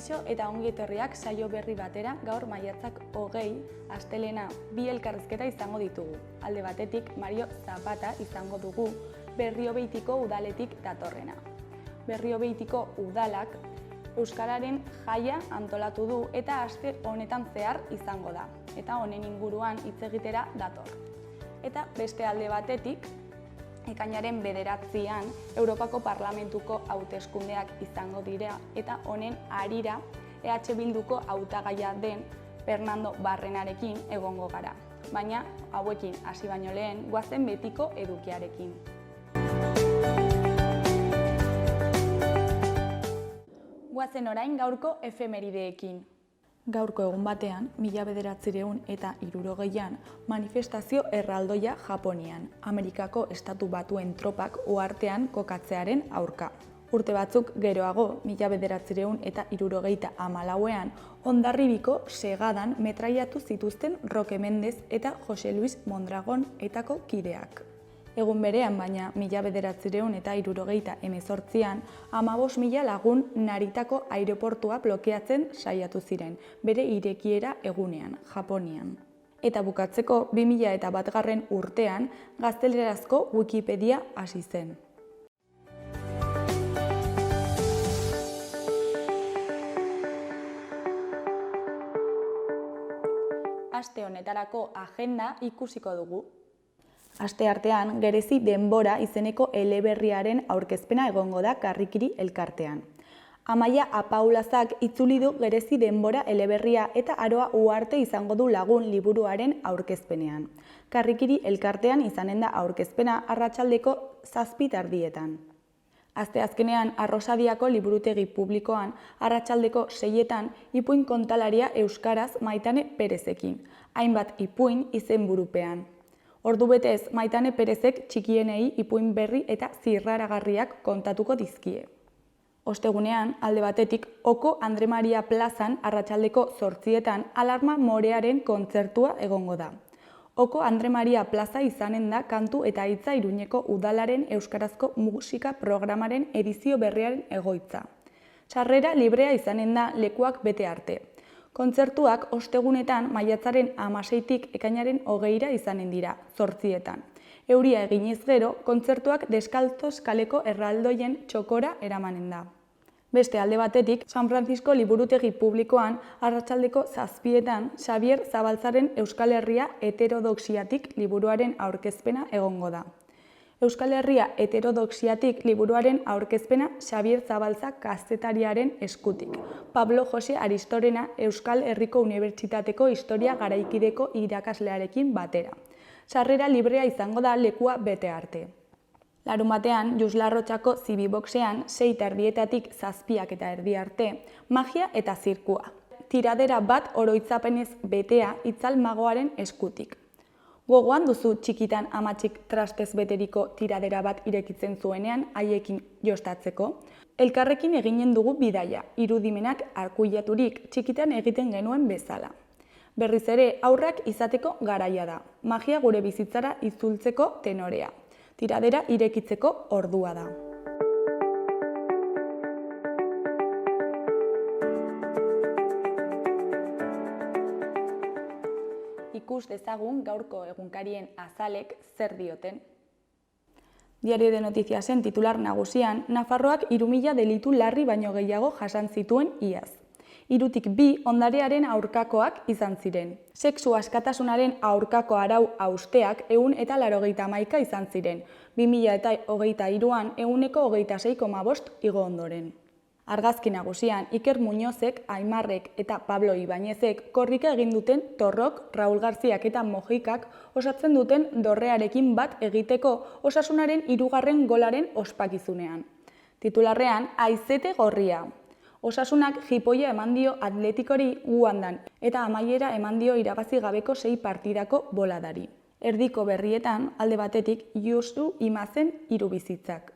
Kaixo eta ongi etorriak saio berri batera. Gaur maiatzak 20, astelena 2 elkarrizketa izango ditugu. Alde batetik Mario Zapata izango dugu, Berriobeitiko udaletik datorrena. Berriobeitiko udalak euskararen jaia antolatu du eta aste honetan zehar izango da. Eta honen inguruan hitz egitera dator. Eta beste alde batetik, ekainaren 9an Europako Parlamentuko hauteskundeak izango dira eta honen harira EH Bilduko hautagaia den Fernando Barrenarekin egongo gara. Baina hauekin hasi baino lehen goazen betiko edukiarekin. Goazen orain gaurko efemerideekin. Gaurko egun batean, 1960 manifestazio erraldoia Japonian, Amerikako Estatu Batuen tropak uhartean kokatzearen aurka. Urte batzuk geroago, 1974ean, Hondarribiko Segadan metraiatu zituzten Roque Mendez eta Jose Luis Mondragon etako kideak. Egun berean, baina 1978an, 15.000 lagun Naritako aireportua blokeatzen saiatu ziren, bere irekiera egunean, Japonian. Eta bukatzeko, 2001 urtean, gaztelerazko Wikipedia hasi zen. Aste honetarako agenda ikusiko dugu. Asteartean, Gerezi Denbora izeneko eleberriaren aurkezpena egongo da Karrikiri elkartean. Amaia Apaulazak itzuli du Gerezi Denbora eleberria eta Aroa Uharte izango du lagun liburuaren aurkezpenean. Karrikiri elkartean izanen da aurkezpena arratsaldeko 7:00. Asteazkenean, Arrosadiako liburutegi publikoan arratsaldeko 6:00 ipuin kontalaria euskaraz Maitane Perezekin, hainbat ipuin izenburupean. Ordubetez, Maitane Perezek txikienei ipuin berri eta zirraragarriak kontatuko dizkie. Ostegunean, alde batetik, Oko Andre Maria plazan arratsaldeko 8:00 Alarma Morearen kontzertua egongo da. Oko Andre Maria plaza izanen da kantu eta hitza Iruñeko udalaren euskarazko musika programaren edizio berriaren egoitza. Sarrera librea izanen da lekuak bete arte. Kontzertuak ostegunetan maiatzaren 16tik ekainaren 20ra izanen dira, 8:00. Euria eginez gero, kontzertuak Deskaltzos kaleko erraldoien txokora eramanen da. Beste alde batetik, San Francisco liburutegi publikoan arratsaldeko 7:00 Xabier Zabaltzaren Euskal Herria heterodoxiatik liburuaren aurkezpena egongo da. Euskal Herria heterodoxiatik liburuaren aurkezpena Xabier Zabaltza kazetariaren eskutik. Pablo Jose Aristorena Euskal Herriko Unibertsitateko Historia Garaikideko irakaslearekin batera. Sarrera librea izango da lekua bete arte. Larunbatean, Juslarrotxako Zibiboxean 6:30 7:30 arte, magia eta zirkua. Tiradera bat oroitzapenez betea itzal magoaren eskutik. Gogoan duzu txikitan amatxik trastez beteriko tiradera bat irekitzen zuenean haiekin jostatzeko? Elkarrekin eginen dugu bidaia, irudimenak arkuilaturik txikitan egiten genuen bezala. Berriz ere, aurrak izateko garaia da, magia gure bizitzara itzultzeko tenorea. Tiradera irekitzeko ordua da. Ikus dezagun gaurko egunkarien azalek zer dioten. Diario de Noticiasen titular nagusian, Nafarroak 3.000 delitu larri baino gehiago jasan zituen iaz. 3tik 2 ondarearen aurkakoak izan ziren. Sexu askatasunaren aurkako arau hausteak 181 izan ziren, 2023an 126,5 igo ondoren. Argazki nagusian, Iker Muñozek, Aimarrek eta Pablo Ibañezek korrika egin duten Torrok, Raul Garziak eta Mojikak osatzen duten dorrearekin bat egiteko Osasunaren 3. golaren ospakizunean. Titularrean, Aizete gorria. Osasunak jipoia eman dio Atletikori Guandan eta amaiera eman dio irabazi gabeko 6 partidako boladari. Erdiko berrietan, alde batetik, Josu Imazen 3 bizitzak.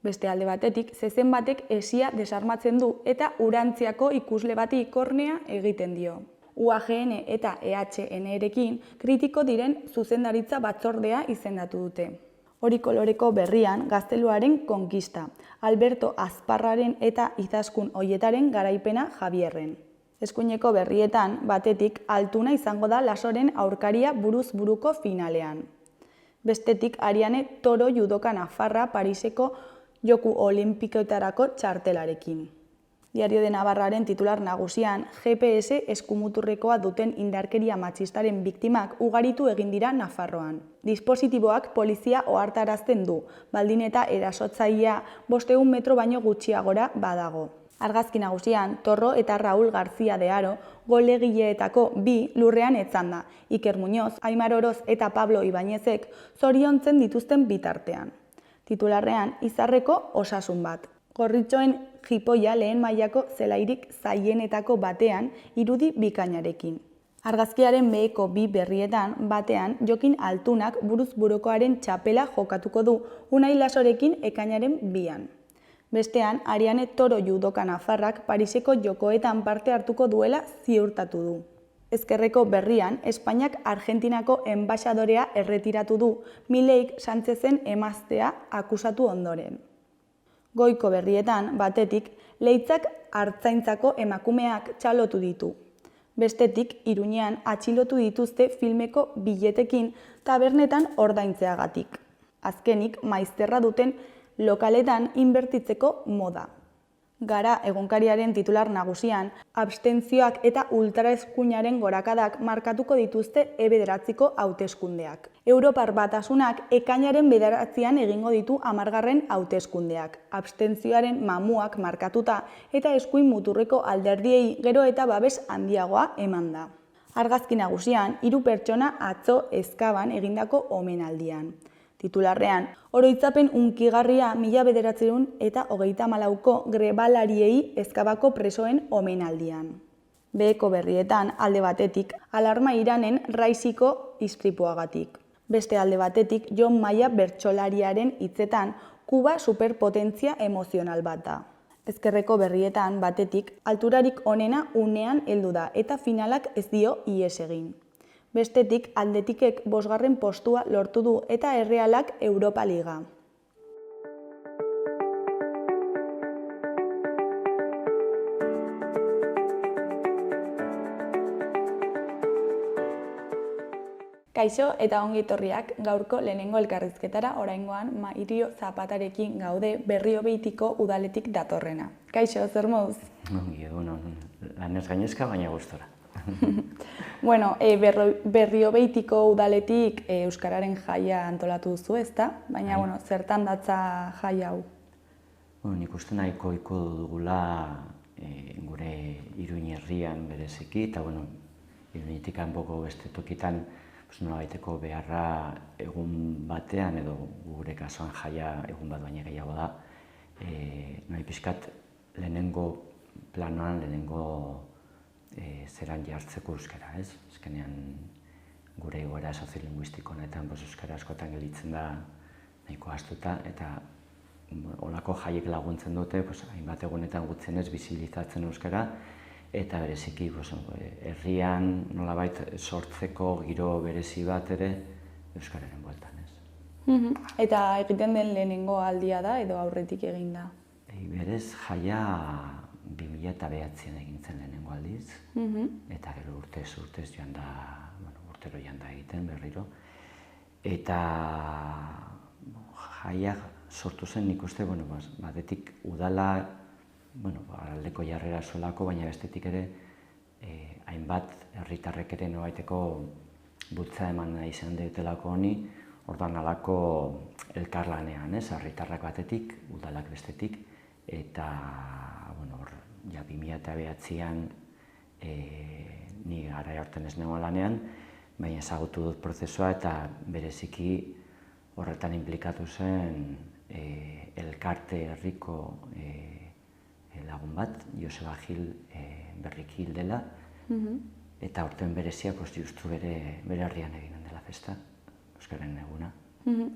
Beste alde batetik, zezen batek esia desarmatzen du eta Urantziako ikusle bati kornea egiten dio. UAGN eta EHN-erekin kritiko diren zuzendaritza batzordea izendatu dute. Hori koloreko berrian gazteluaren konkista, Alberto Azparraren eta Izaskun Oietaren garaipena Javierren. Eskuineko berrietan, batetik, Altuna izango da Lasoren aurkaria buruz buruko finalean. Bestetik, Ariane Toro judoka nafarra Pariseko Joku Olimpikoetarako txartelarekin. Diario de Navarraren titular nagusian, GPS eskumuturrekoa duten indarkeria matxistaren biktimak ugaritu egin dira Nafarroan. Dispositiboak polizia ohartarazten du, baldin eta erasotzailea 500 metro baino gutxiagora badago. Argazki nagusian, Torro eta Raúl García de Haro golegileetako 2 lurrean etzanda, Iker Muñoz, Aimar Oroz eta Pablo Ibañezek zoriontzen dituzten bitartean. Titularrean, Izarreko osasun bat. Gorritxoen jipoia lehen mailako zelairik zaienetako batean irudi bikainarekin. Argazkiaren beheko 2 berrietan batean Jokin Altunak buruz burukoaren txapela jokatuko du Unai Lasorekin ekainaren 2an. Bestean, Ariane Toro judoka nafarrak Pariseko jokoetan parte hartuko duela ziurtatu du. Ezkerreko berrian, Espainiak Argentinako enbaxadorea erretiratu du Mileik Sánchezen emaztea akusatu ondoren. Goiko berrietan, batetik, Leitzak Artzaintzako emakumeak txalotu ditu. Bestetik, Iruñean atxilotu dituzte filmeko biletekin tabernetan ordaintzeagatik. Azkenik, maizterra duten lokaletan inbertitzeko moda. Gara egunkariaren titular nagusian, abstentzioak eta ultraeskuinaren gorakadak markatuko dituzte E9ko hauteskundeak. Europar Batasunak ekainaren 9an egingo ditu 10. hauteskundeak, abstentzioaren mamuak markatuta eta eskuin muturreko alderdiei gero eta babes handiagoa eman da. Argazki nagusian, 3 pertsona atzo Ezkaban egindako omenaldian. Titularrean, oroitzapen hunkigarria 1934ko grebalariei Ezkabako presoen omenaldian. Beheko berrietan, alde batetik, alarma Iranen Raisiko istripuagatik. Beste alde batetik, Jon Maia bertsolariaren hitzetan, Kuba superpotentzia emozional bat da. Ezkerreko berrietan, batetik, alturarik onena unean heldu da eta finalak ez dio ihes egin. Bestetik, Atletikek 5. postua lortu du eta Errealak Europa Liga. Kaixo eta ongi etorriak gaurko lehenengo elkarrizketara, oraingoan Mairio Zapatarekin gaude Berriobeitiko udaletik datorrena. Kaixo, zer moduz? Ongi, lanez gainezka, baina gustora. Bueno, Berriobeitiko udaletik Euskararen jaia antolatu duzu, ezta? Baina, bueno, zertan datza jai hau? Nik uste nahiko dugula gure Iruin herrian bereziki, eta Iruinetik kanpoko beste tokitan nolabaiteko beharra egun batean, edo gure kasuan jaia egun bat baina gehiago da, nahi pixkat lehenengo planoan, lehenengo zeran jartzeko euskara, ez? Azkenean gure egoera soziolinguistiko honetan euskara askotan gelditzen da nahiko ahaztuta, eta holako jaiek laguntzen dute hainbat egunetan gutxienez bizibilizatzen euskara, eta bereziki herrian nolabait sortzeko giro berezi bat ere euskararen bueltan, ez? Eta egiten den lehenengo aldia da edo aurretik egin da? Berez jaia 2009an egin zen lehenengo aldiz, eta gero urtez joan da, urtero joan da egiten berriro. Eta jaia sortu zen nik uste, batetik udala, aldeko jarrera zuelako, baina bestetik ere hainbat herritarrek ere nobaiteko bultza eman nahi izan dutelako honi, orduan alako elkarlanean, herritarrak batetik, udalak bestetik, eta 2009an ni garai hartan ez nengoen lanean, baina ezagutu dut prozesua eta bereziki horretan inplikatu zen elkarte herriko lagun bat, Joseba Gil berriki hil dela, eta aurten berezia justu bere herrian eginen dela festa, Euskararen eguna.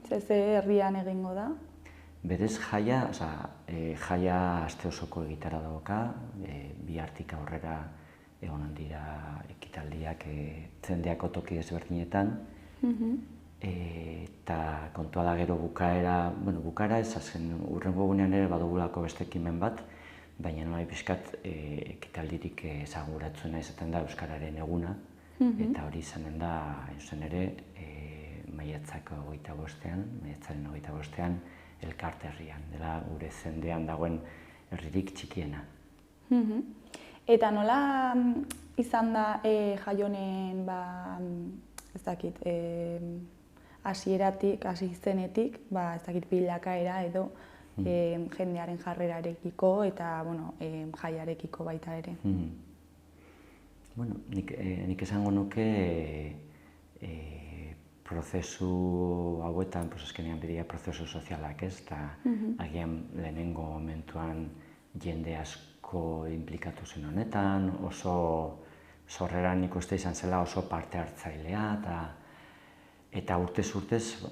Ze herrian egingo da? Berez jaia aste osoko egitara dauka, bihartik aurrera egonen dira ekitaldiak jendeako toki ezberdinetan, eta kontua da gero bukaera ez, azken urrengo egunean ere badugulako beste ekimen bat, baina nolai pixkat ekitaldirik ezaguratsuena izaten da Euskararen eguna, eta hori izanen da, zen ere, maiatzaren 25ean Elkarte herrian, dela gure zendean dagoen herririk txikiena. Eta nola izan da Jaionen, ez dakit, hasieratik, hasi zenetik, ez dakit bilakaera edo jendearen jarrerarekiko eta jaiarekiko baita ere. Bueno, nik esango nuke prozesu hauetan, azkenean bidia prozesu sozialak ez, eta agian lehenengo momentuan jende asko inplikatu zen honetan, oso sorreran nik uste izan zela oso parte hartzailea, eta urtez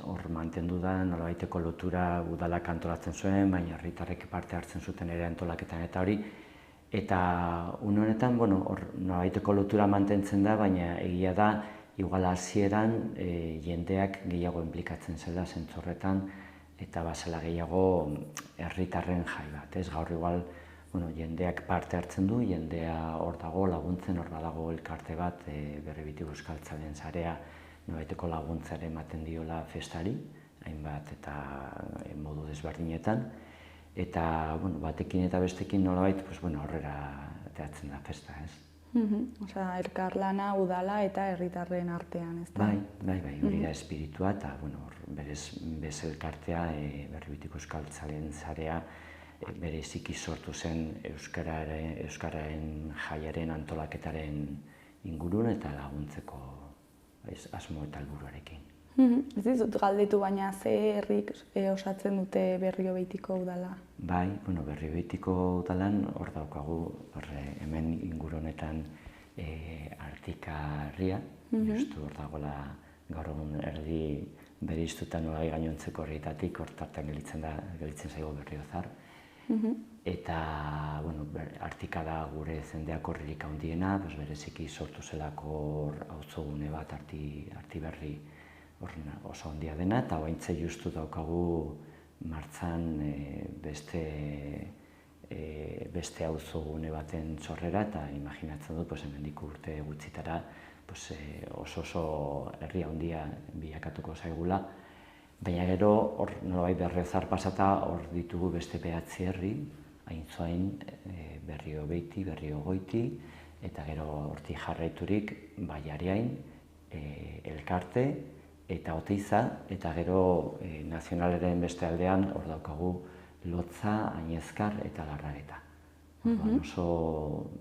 hor mantendu da nolabaiteko lotura udalak antolatzen zuen, baina herritarrek parte hartzen zuten ere antolaketan eta hori. Eta une honetan, hor nolabaiteko lotura mantentzen da, baina egia da, igual hasieran jendeak gehiago inplikatzen zela zentzorretan, eta bazela gehiago herritarren jai bat, ez? Gaur igual jendeak parte hartzen du, jendea hor dago laguntzen, hor badago elkarte bat, Berribitik Euskaltzaleen sarea, nolabaiteko laguntzare ematen diola festari, hainbat eta modu desberdinetan, eta batekin eta bestekin nolabait horrera ateratzen da festa, ez? Osea, elkarlana, udala eta herritarren artean, ez da? Bai, hori da espiritua, eta berez elkartea, Berribitik Euskaltzaleen sarea, bereziki sortu zen Euskararen jaiaren antolaketaren ingurun eta laguntzeko asmo eta helburuarekin. Ez dizut galdetu, baina ze herrik osatzen dute Berriobitiko udala? Bai, Berriobitiko udalan hor daukagu, hemen inguru honetan Artika herria, justu hor dagoela gaur egun erdi bereiztuta nolai gainontzeko herrietatik, hor tartean gelitzen zaigu Berriozar. Eta, Artika da gure zendeako herririk handiena, bereziki sortu zelako auzogune bat Artiberri oso handia dena, eta oraintxe justu daukagu martxan beste auzogune baten sorrera, eta imaginatzen dut hemendik urte gutxitara oso herri handia bilakatuko zaigula. Baina gero, hor nolabait Berriozar pasata, hor ditugu beste 9 herri, Aintzoain, Berriobeiti, Berriogoiti, eta gero hortik jarraiturik Baiariain, Elkarte, eta Oteiza, eta gero nazionalaren beste aldean hor daukagu Lotza, Añezkar eta Larraeta. Oso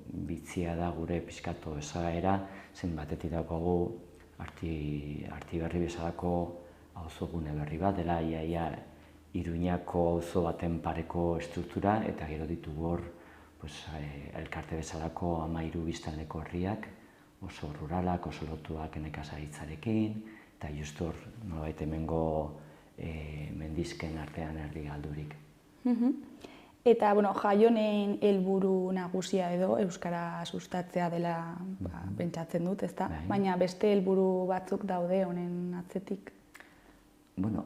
bitzia da gure pixkatu esaera, zen batetik daukagu Artiberri bezalako auzogune berri bat, dela iaia Iruñako auzo baten pareko estruktura, eta gero ditugu hor Elkarte bezalako 13 biztanleko herriak, oso ruralak, oso lotuak nekazaritzarekin, eta justu hor nolabait hemengo mendizken artean herri galdurik. Eta, Jaionen helburu nagusia edo euskara sustatzea dela pentsatzen dut, ezta? Baina beste helburu batzuk daude honen atzetik.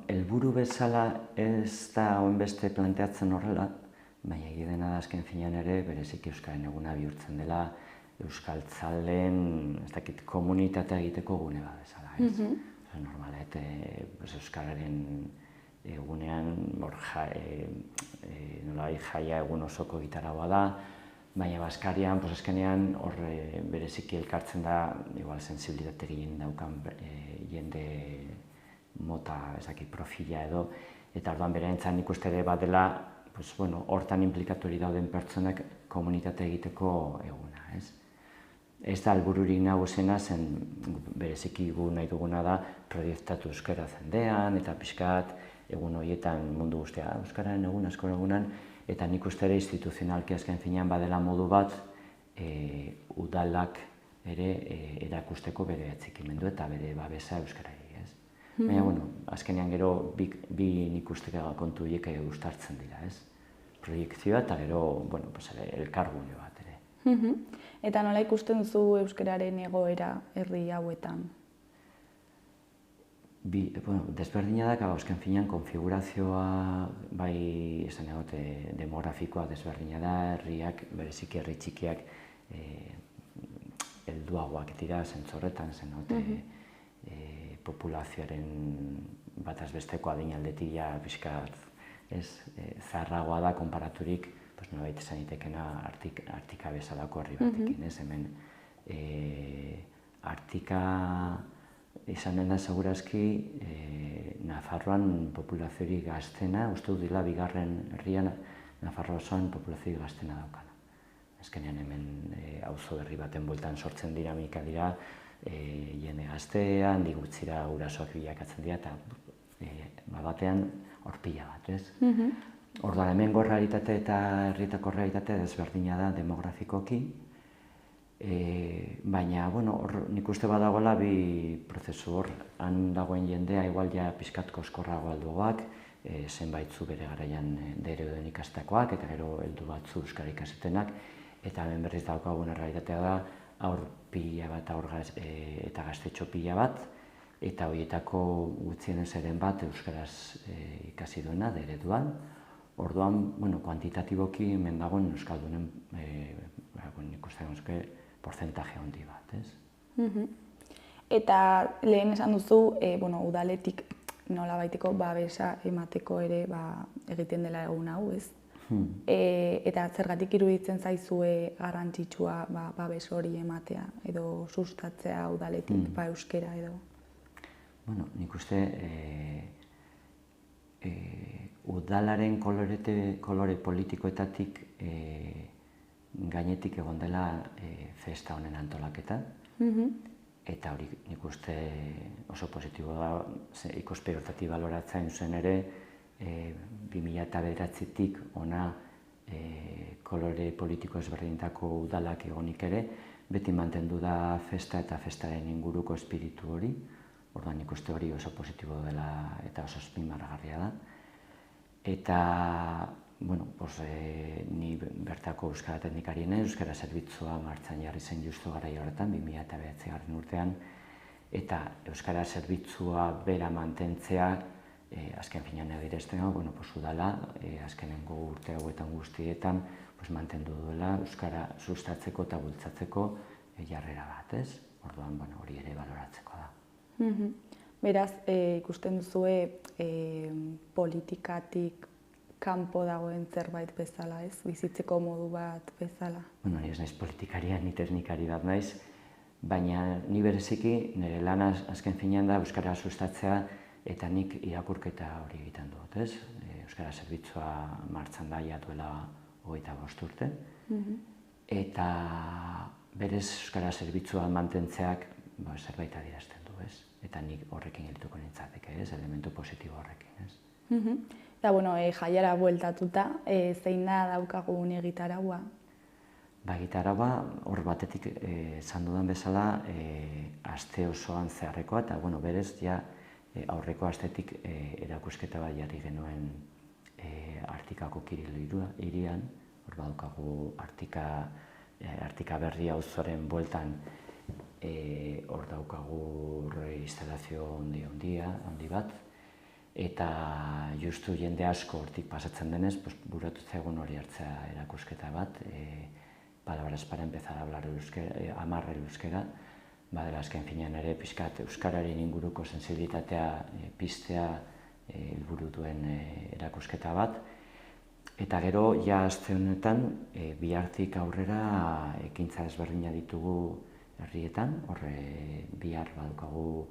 Helburu bezala ez da beste planteatzen horrela, baina egia dena da azken finean ere bereziki Euskararen eguna bihurtzen dela euskaltzaleen, ez dakit, komunitatea egiteko gune bat bezala, ez? Normalet, Euskararen egunean jaia egun osoko gitaragoa da, baina Baskarian, azkenean hor bereziki elkartzen da, igual sensibilitate gehien daukan jende mota, ez dakit, profila edo, eta orduan berentzat nik uste ere bat dela, hortan inplikatu hori dauden pertsonak komunitate egiteko eguna, ez? Ez da helbururik nagusiena, zen bereziki gu nahi duguna da proiektatu euskara zendean, eta pixkat egun horietan mundu guztia euskararen egun, askoren egunan, eta nik uste ere instituzionalki azken finean badela modu bat udalak ere erakusteko bere atxikimendu eta bere babesa euskarari. Baina, azkenean gero bi nik uste kontu horiek gustartzen dira, ez? Proiektzioa eta gero, elkargune bat ere. Eta nola ikusten duzu euskararen egoera herri hauetan? Desberdina da, azken finean konfigurazioa, bai esan egote demografikoa desberdina da, herriak, bereziki herri txikiak helduagoak dira zentzorretan, zen populazioaren bataz besteko adin aldetik ja pixkat zaharragoa da konparaturik, nolabait esan itekena Arktika bezalako herri batekin, hemen Arktika izanen da segurazki Nafarroan populaziorik gaztena, uste dut dila bigarren herrian Nafarroa osoan populaziorik gaztena daukana. Azkenean hemen auzo berri baten bueltan sortzen dinamika dira, jende gaztea, handik gutxira gurasoak bilakatzen dira, eta batean horpila bat, ez? Orduan hemengo errealitate eta herrietako errealitatea desberdina da demografikoki, baina, nik uste badagoela bi prozesu hor, han dagoen jendea igual ja pixkat koskorrago alduak, zenbaitzu bere garaian DRU-den ikastakoak, eta gero heldu batzu euskara ikasetenak, eta hemen berriz daukagun errealitatea da haur pila bat eta gaztetxo pila bat, eta horietako gutxienez eren bat euskaraz ikasi duena DRU-an. Orduan, kuantitatiboki hemen dagoen euskaldunen nik uste dut porcentaje handi bat, ez? Eta lehen esan duzu, udaletik nolabaiteko babesa emateko ere egiten dela egun hau, ez? Eta zergatik iruditzen zaizue garrantzitsua babes hori ematea edo sustatzea udaletik euskera edo? Nik uste udalaren kolore politikoetatik gainetik egon dela festa honen antolaketa, eta hori nik uste oso positibo da, ikuspegi baloratzen zen ere, 2009-tik ona kolore politiko ezberdintako udalak egonik ere, beti mantendu da festa eta festaren inguruko espiritu hori, orduan nik uste hori oso positibo dela eta oso azpimarragarria da. Eta, ni bertako euskara teknikarien euskara zerbitzua martxan jarri zen justu garai horretan, 2009 urtean, eta euskara zerbitzua bera mantentzea, azken finean egirazten udala, azkenengo urte hauetan guztietan mantendu duela euskara sustatzeko eta bultzatzeko jarrera bat, ez? Orduan, hori ere baloratzeko da. Beraz, ikusten duzue politikatik kanpo dagoen zerbait bezala, ez? Bizitzeko modu bat bezala. Ni ez naiz politikaria, ni teknikari bat naiz, baina ni bereziki nire lana azken finean da euskara sustatzea eta nik irakurketa hori egiten dut, ez? Euskara zerbitzua martxan da duela 25 urte, eta berez euskara zerbitzua mantentzeak zerbait adierazten du, ez? Eta nik horrekin gelituko nintzateke, ez? Elementu positibo horrekin, ez? Eta, jaiara bueltatuta, zein da daukagun egitaraua? Egitaraua, hor batetik esan dudan bezala, aste osoan zeharrekoa, eta berez, aurreko astetik erakusketa bat jarri genuen Arktikako Kiril hirian, hor badaukagu Arktika berri auzoaren bueltan, hor daukagu instalazio handi bat, eta justu jende asko hortik pasatzen denez, buratu zaigun hori hartzea erakusketa bat, palabras para empezar a hablar amarre euskera, badela azken finean ere pixkat euskararen inguruko sensibilitatea piztea helburu duen erakusketa bat. Eta gero, aste honetan, bihartik aurrera ekintza ezberdina ditugu herrietan, horre bihar badukagu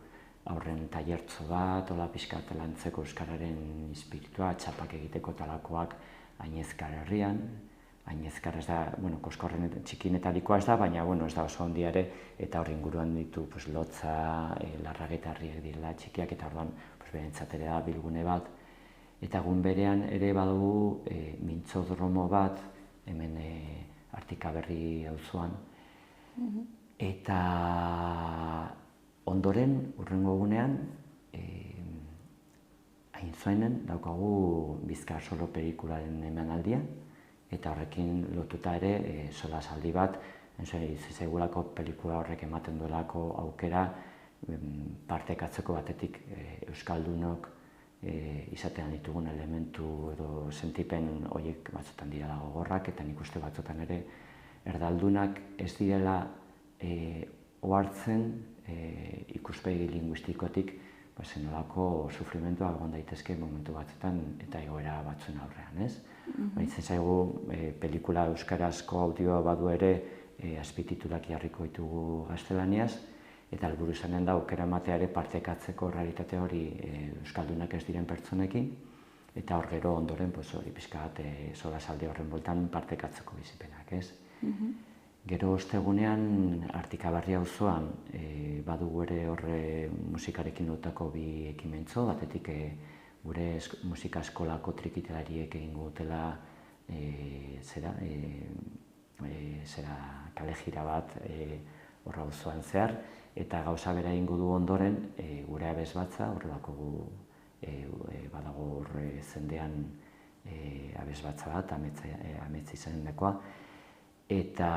aurren tailertxo bat, hola pixkat lantzeko euskararen espiritua, txapak egiteko talakoak Ainezkar herrian. Ainezkar ez da, koskorren txikinetarikoa ez da, baina ez da oso handia ere, eta hori inguruan ditu lotza, larragetarriak direla txikiak, eta orduan berentzat ere da bilgune bat. Eta egun berean ere badugu mintzodromo bat, hemen Arktika berri auzoan. Eta ondoren, hurrengo egunean, Aintzoenen daukagu Bizkarsolo pelikularen emanaldia, eta horrekin lotuta ere solasaldi bat, segurako pelikula horrek ematen duelako aukera partekatzeko batetik euskaldunok izatean ditugun elementu edo sentipen horiek batzutan dira gogorrak, eta nik uste batzutan ere erdaldunak ez direla ohartzen ikuspegi linguistikotik zenolako sufrimentua egon daitezke momentu batzutan eta egoera batzuen aurrean, ez? Baitzen zaigu pelikula euskarazko audioa badu ere azpitituluak jarriko ditugu gaztelaniaz, eta helburu izanen da aukera ematea ere partekatzeko realitate hori euskaldunak ez diren pertsonekin, eta hor gero ondoren hori pixka bat solasaldi horren bueltan partekatzeko bizipenak, ez? Gero ostegunean Artikabarri auzoan badugu ere horre musikarekin lotutako bi ekimentxo, batetik gure musika eskolako trikitilariek egingo dutela kale jira bat horra auzoan zehar, eta gauza bera egingo du ondoren gure abesbatza, horrelako badago horre zendean abesbatza bat, ametsa izanekoa, eta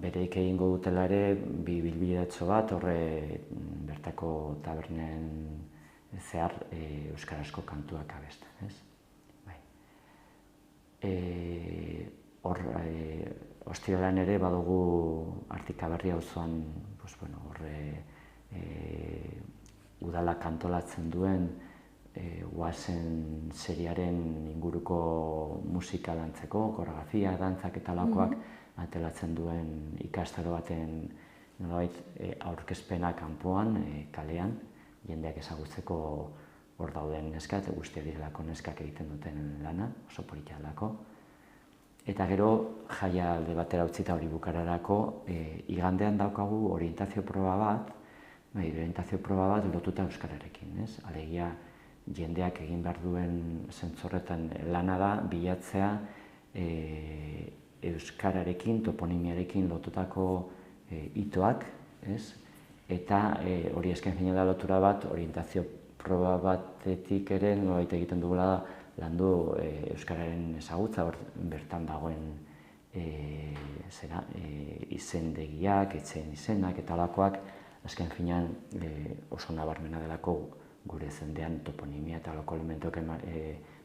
bereik egingo dutela ere bi bilbidatxo bat horre bertako tabernen zehar euskarazko kantuak abesten, ez? Hor, ostiralean ere badugu Artikabarri auzoan udalak antolatzen duen Oazen seriaren inguruko musika dantzeko, koreografia, dantzak eta lakoak antolatzen duen ikastaro baten nolabait aurkezpena kanpoan, kalean, jendeak ezagutzeko hor dauden neskat, guztiak direlako neskak egiten duten lana, oso politia delako. Eta gero jaia alde batera utzita hori bukararako, igandean daukagu orientazio proba bat lotuta euskararekin, ez? Alegia jendeak egin behar duen zentzorretan lana da bilatzea euskararekin, toponimiarekin lotutako hitoak, ez? Eta hori esken fina da lotura bat, orientazio proba batetik ere nolabait egiten dugula landu euskararen ezagutza, bertan dagoen izendegiak, etxeen izenak eta alakoak, azken finean oso nabarmena delako gure zendean toponimia eta alako elementuak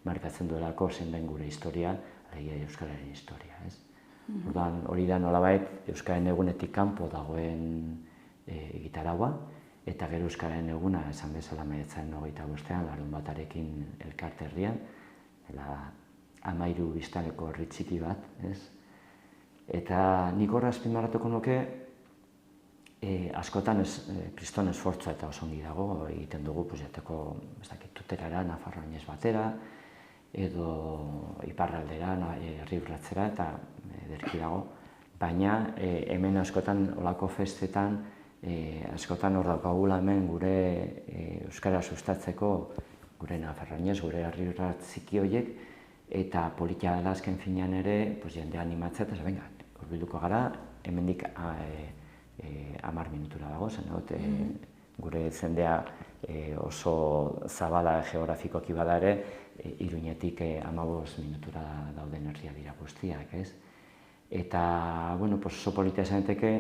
markatzen duelako zein den gure historia, alegia euskararen historia, ez? Hori da nolabait euskararen egunetik kanpo dagoen egitaraua, eta gero euskararen eguna esan bezala maiatzaren 25ean, larunbatarekin elkarte herrian, 13 biztanleko herri txiki bat, ez? Eta nik horra azpimarratuko nuke, askotan kriston esfortza eta oso ongi dago egiten dugu jateko tuterara, Nafarroainez batera, edo iparraldera, Herri-Urratzera, eta ederki dago. Baina hemen askotan olako festetan, askotan hor daukagula hemen gure euskara sustatzeko, gure Nafarroainez, gure Herri-Urratz txiki horiek, eta politia dela azken finean ere jendea animatzea, eta venga, hurbilduko gara, hemendik 10 minutura dago, zen gure zendea oso zabala geografikoki bada ere, Iruñetik 15 minutura dauden herria dira guztiak, ez? Eta, oso politia zaneteke,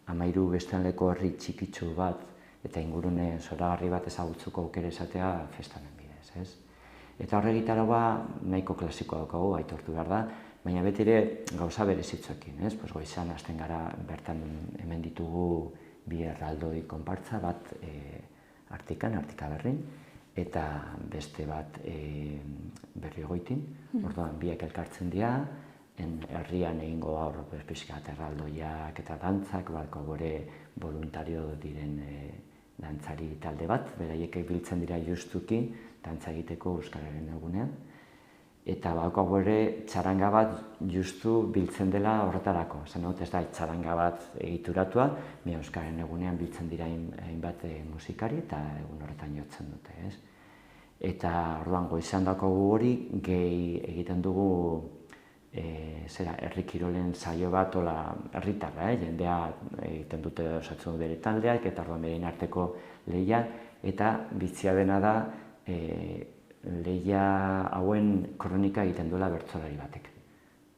13 biztanleko herri txikitsu bat, eta ingurune zoragarri bat ezagutzuko aukera izatea festanen bidez, ez? Eta horre gitaragoa nahiko klasikoa daukagu, aitortu behar da, baina beti ere gauza berezitzuekin, ez? Goizan hasten gara bertan hemen ditugu bi erraldoi konpartza, bat Artikabarrin, eta beste bat Berriogoitin, orduan biak elkartzen dira, herrian egingo hor pixkat erraldoiak eta dantzak, gure voluntario diren dantzari talde bat, beraiek biltzen dira justuki dantza egiteko euskararen egunean, eta baukago ere txaranga bat justu biltzen dela horretarako. Ez da txaranga bat egituratua, euskararen egunean biltzen dira hainbat musikari eta egun horretan jotzen dute, ez? Eta orduan goizan daukagu hori, gehi egiten dugu herri kirolen saio bat herritarra, jendea egiten dute osatzen bere taldeak, eta orduan berein arteko lehia, eta bizia dena da lehia hauen kronika egiten duela bertsolari batek.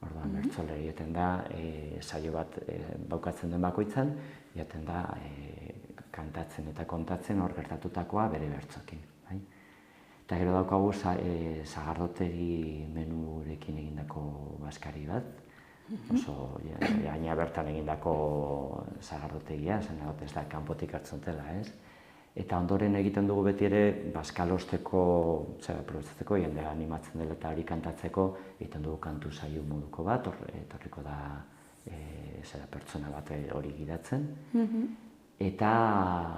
Orduan bertsolari egiten da saio bat baukatzen den bakoitzan, egiten da kantatzen eta kontatzen hor gertatutakoa bere bertsoekin. Bai? Eta gero daukagu sagardotegi menurekin egindako baskari bat, oso gaina bertan egindako sagardotegia, zen dut ez da kanpotik hartzen dela, ez? Eta ondoren egiten dugu beti ere bazkalosteko, aprobetzatzeko, jendea animatzen dela eta hori kantatzeko, egiten dugu kantu saio moduko bat, etorriko da pertsona bat hori gidatzen. Eta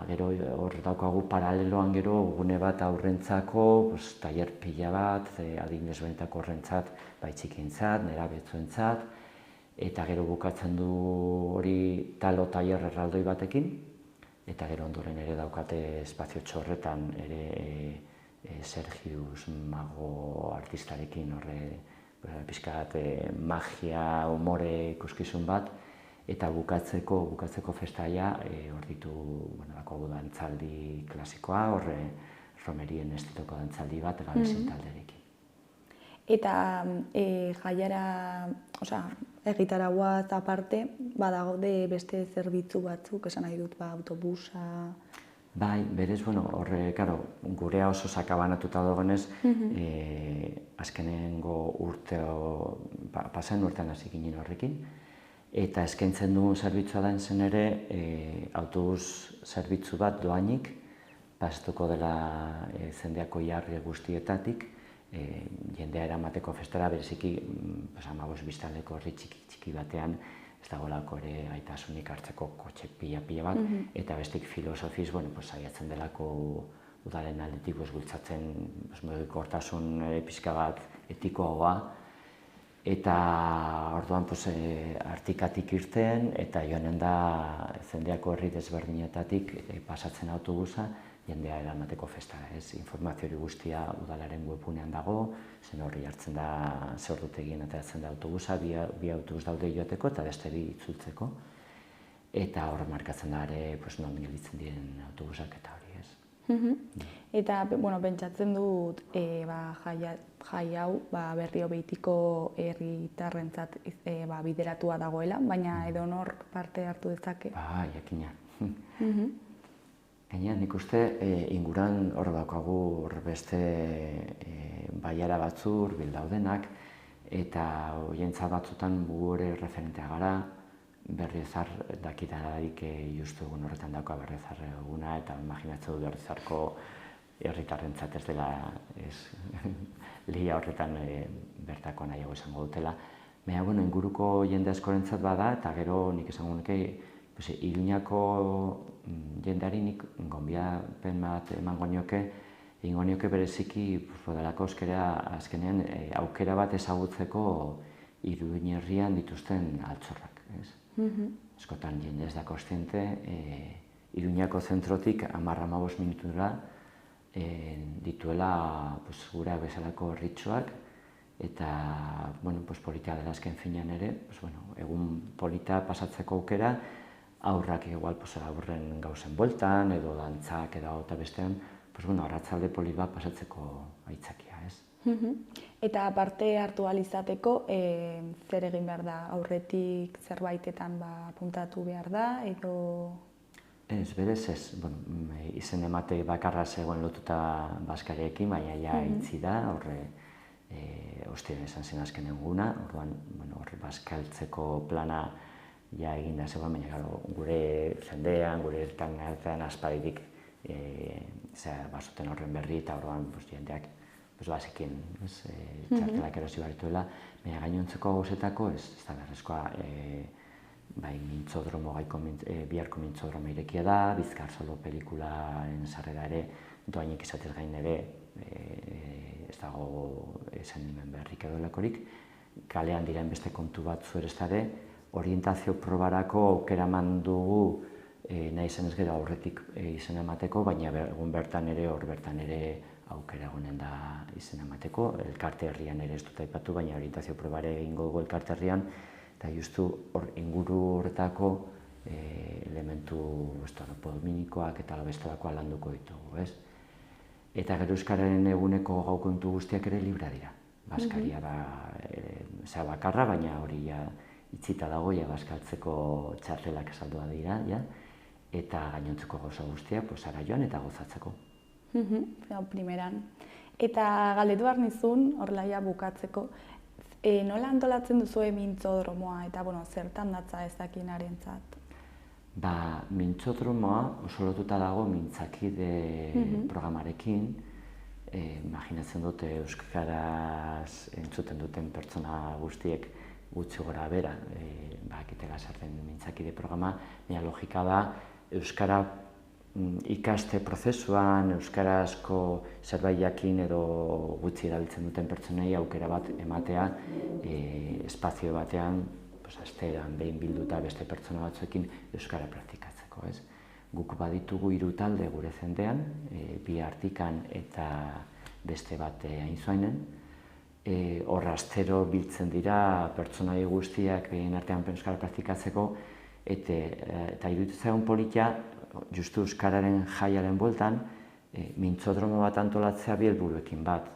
gero hor daukagu paraleloan gero gune bat aurrentzako, tailer pila bat, adin desberdinetako horrentzat, bai txikientzat, nerabetzuentzat, eta gero bukatzen du hori talo tailer erraldoi batekin, eta gero ondoren ere daukate espazio txorretan ere Sergius Mago artistarekin horre pixkat magia, umore ikuskizun bat, eta bukatzeko festaia hor ditu dantzaldi klasikoa, horre romerien estitoko dantzaldi bat, gabezin talderekin. Eta jaiara, egitarauaz aparte, badaude beste zerbitzu batzuk, esan nahi dut, autobusa... Bai, berez, horre, gurea oso sakabanatuta dagoenez, azkenengo pasen urtean hasi ginen horrekin, eta eskaintzen dugun zerbitzua da zen ere autobus zerbitzu bat doainik, pasatuko dela zendeako jarri guztietatik, jendea eramateko festara bereziki 15 biztanleko herri txiki batean, ez dagoelako ere gaitasunik hartzeko kotxe pila bat, eta bestik filosofiz, saiatzen delako udalen aldetik bultzatzen mugikortasun pixka bat etikoagoa, eta orduan artikatik irten eta joanen da zendeako herri desberdinetatik pasatzen autobusa jendea eramateko festara. Informazio hori guztia udalaren webgunean dago, zen horri hartzen da ze ordutegien ateratzen da autobusa, bi autobus daude joateko eta beste bi itzultzeko. Eta hor markatzen da ere non gelditzen diren autobusak eta hori, ez. Eta, pentsatzen dut jai hau Berrio Beitiko herritarrentzat bideratua dagoela, baina edonor parte hartu dezake. Jakina. Gaina, nik uste inguran hor daukagu beste baiara batzu bildaudenak, eta horientzat batzutan gure referentea gara, Berriozar dakitararik justu egun horretan dauka Berriozar eguna, eta imaginatzen dut Berriozarko herritarrentzat ez dela lehia horretan bertako nahiago izango dutela. Baina, inguruko jende askorentzat bada, eta gero nik esango nuke Iruñako jendeari nik gonbidapen bat emango nioke bereziki delako azkenean aukera bat ezagutzeko Iruin herrian dituzten altxorrak. Askotan jende ez da kontziente, Iruñako zentrotik 10-15 minutura dituela gura bezalako herritxoak, eta polita dela azken finean ere, egun polita pasatzeko aukera, aurrak igual aurren gauzen bueltan, edo dantzak eta bestean, arratzalde polit bat pasatzeko aitzakia, ez? Eta parte hartu ahal izateko, zer egin behar da? Aurretik zerbaitetan apuntatu behar da, edo... Ez, berez ez. Izen emate bakarra zegoen lotuta baskariekin, baina ja itzi da, horre ostien esan zen azken eguna, orduan baskaltzeko plana ja eginda zegoen, baina gure jendean, gure ertan asparitik bazuten horren berri eta orduan jendeak bazekin txartelak erosi barituela, baina gainontzeko gauzetako ez da beharrezkoa biharko mintzodromo irekia da, Bizkar Solo pelikularen sarrera ere doainik izatez gain ere ez dago esan nimen beharrik edo lakorik, kalean diren beste kontu bat zuerestare, orientazio probarako aukera eman dugu nahi zen ez gero aurretik izen emateko, baina egun bertan ere, hor bertan ere aukera egonen da izen emateko. Elkarte herrian ere ez dut aipatu, baina orientazio probare egingo dugu elkarte herrian, eta justu inguru horretako elementu podominikoak eta bestelakoa landuko ditugu, ez? Eta gero euskararen eguneko gau kontu guztiak ere libra dira. Baskaria da bakarra, baina hori itzita dago, baskaltzeko txartelak esaldua dira, eta gainontzeko gauza guztia ara joan eta gozatzeko. Primeran. Eta galdetu behar nizun, horrela bukatzeko, nola antolatzen duzue mintzodromoa eta zertan datza ezakinarentzat? Mintzodromoa oso lotuta dago mintzakide programarekin. Imaginatzen dute euskaraz entzuten duten pertsona guztiek gutxi gora bera ekitela sartzen mintzakide programa, baina logika da euskara ikaste prozesuan, euskarazko zerbait jakin edo gutxi erabiltzen duten pertsonei aukera bat ematea espazio batean, astean behin bilduta beste pertsona batzuekin euskara praktikatzeko. Guk baditugu 3 talde gure zendean, 2 Artikan eta beste bat Ainzuainen. Hor astero biltzen dira pertsonai guztiak behien artean euskara praktikatzeko, eta iruditzen zaigun politia, justu euskararen jaiaren bueltan, mintzodromo bat antolatzea bi helburuekin bat.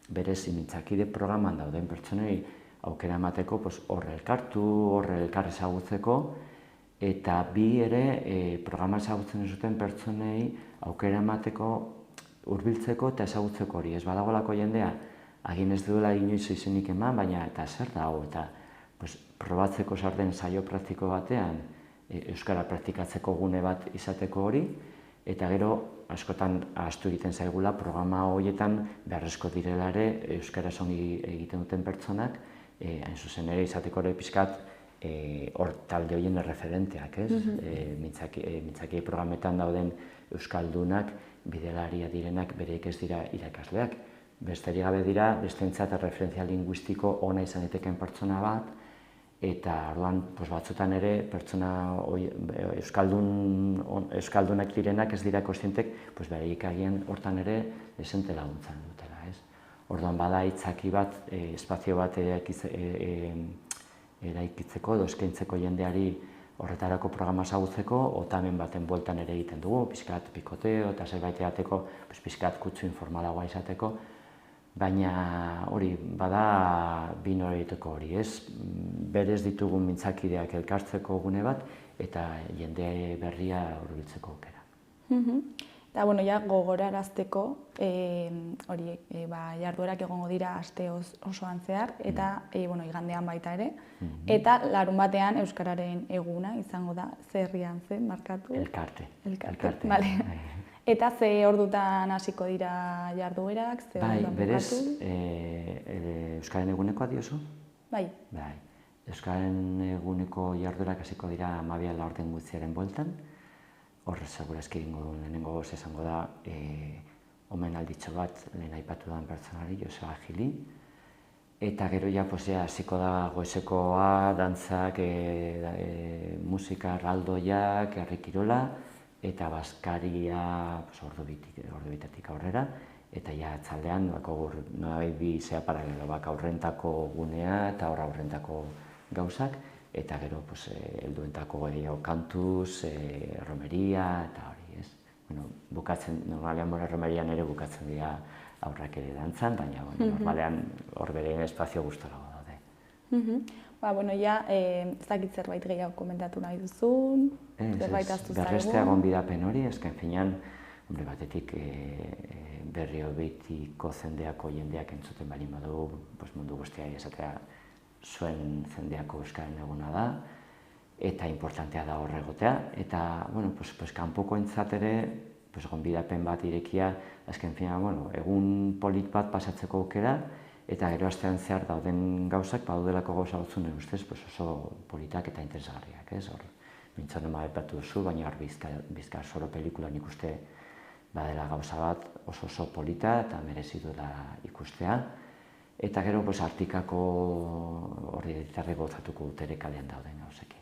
Berez, mintzakide programan dauden pertsonei aukera emateko horre elkartu, horre elkar ezagutzeko, eta bi ere programa ezagutzen zuten pertsonei aukera emateko hurbiltzeko eta ezagutzeko hori. Ez badagolako jendea, agin ez duela inoiz izenik eman, baina eta zer dago, eta probatzeko sarden saio praktiko batean euskara praktikatzeko gune bat izateko hori, eta gero askotan ahaztu egiten zaigula programa horietan beharrezko direla ere euskara ongi egiten duten pertsonak, hain zuzen ere izateko ere pixkat hor talde horien erreferenteak, mintzaki programetan dauden euskaldunak, bidelaria direnak bereik ez dira irakasleak. Besterik gabe dira, bestentzat referentzia linguistiko ona izan daiteken pertsona bat, eta orduan batzutan ere pertsona euskaldunak direnak ez dira kontzientek bereik agian hortan ere esente laguntzen dutela. Orduan bada hitzaki bat, espazio bat eraikitzeko edo eskaintzeko jendeari horretarako programa ezagutzeko, otamen baten bueltan ere egiten dugu, pixkat pikoteo eta zerbait edateko, pixkat kutsu informalagoa izateko, baina hori bada bi noraiteko hori, ez? Berez ditugun mintzakideak elkartzeko gune bat eta jende berria hurbiltzeko aukera. Eta, ja, gogorarazteko, jarduerak egongo dira aste osoan zehar, eta igandean baita ere, eta larunbatean euskararen eguna izango da, ze herrian zen, markatu? Elkarte. Elkarte, bale. Eta ze ordutan hasiko dira jarduerak, ze ordutan bukatu? Berez, euskaren egunekoa diozu? Bai. Euskaren eguneko jarduerak hasiko dira 12 gutziaren bueltan. Horre, segurazki egingo duen lehenengo goz esango da omenalditxo bat lehen aipatu den pertsonari, Joseba Gili. Eta gero hasiko da goizekoa, dantzak, musika, erraldoiak, herri kirola, eta bazkaria ordu bitetik aurrera. Eta atzaldean, bi zea paralelo, aurrentako gunea eta aurrentako gauzak, eta gero helduentako kantuz, romeria eta hori, ez? Bukatzen, normalean romerian ere bukatzen dira aurrak ere dantzan, baina normalean hor bere espazio guztorago daude. Ez dakit zerbait gehiago komentatu nahi duzun, zerbait aztu zaigu. Berrestea gonbidapen hori, ezken finean, batetik berri hobeitiko zendeako jendeak entzuten baldin badu, mundu guztia esatea zuen zendeako euskaren eguna da, eta importantea da hor egotea, eta kanpoko entzat ere, gonbidapen bat irekia, azken finean, egun polit bat pasatzeko aukera, eta gero astean zehar dauden gauzak, badaudelako gauza batzunen ustez, oso politak eta interesgarriak, ez? Mintzodromoa aipatu duzu, baina hor Bizkar Soro pelikulan ikuste badela gauza bat oso polita eta merezi duela ikustea. Eta gero Artikako hori editarri gozatuko dut ere kalean dauden gauzekin.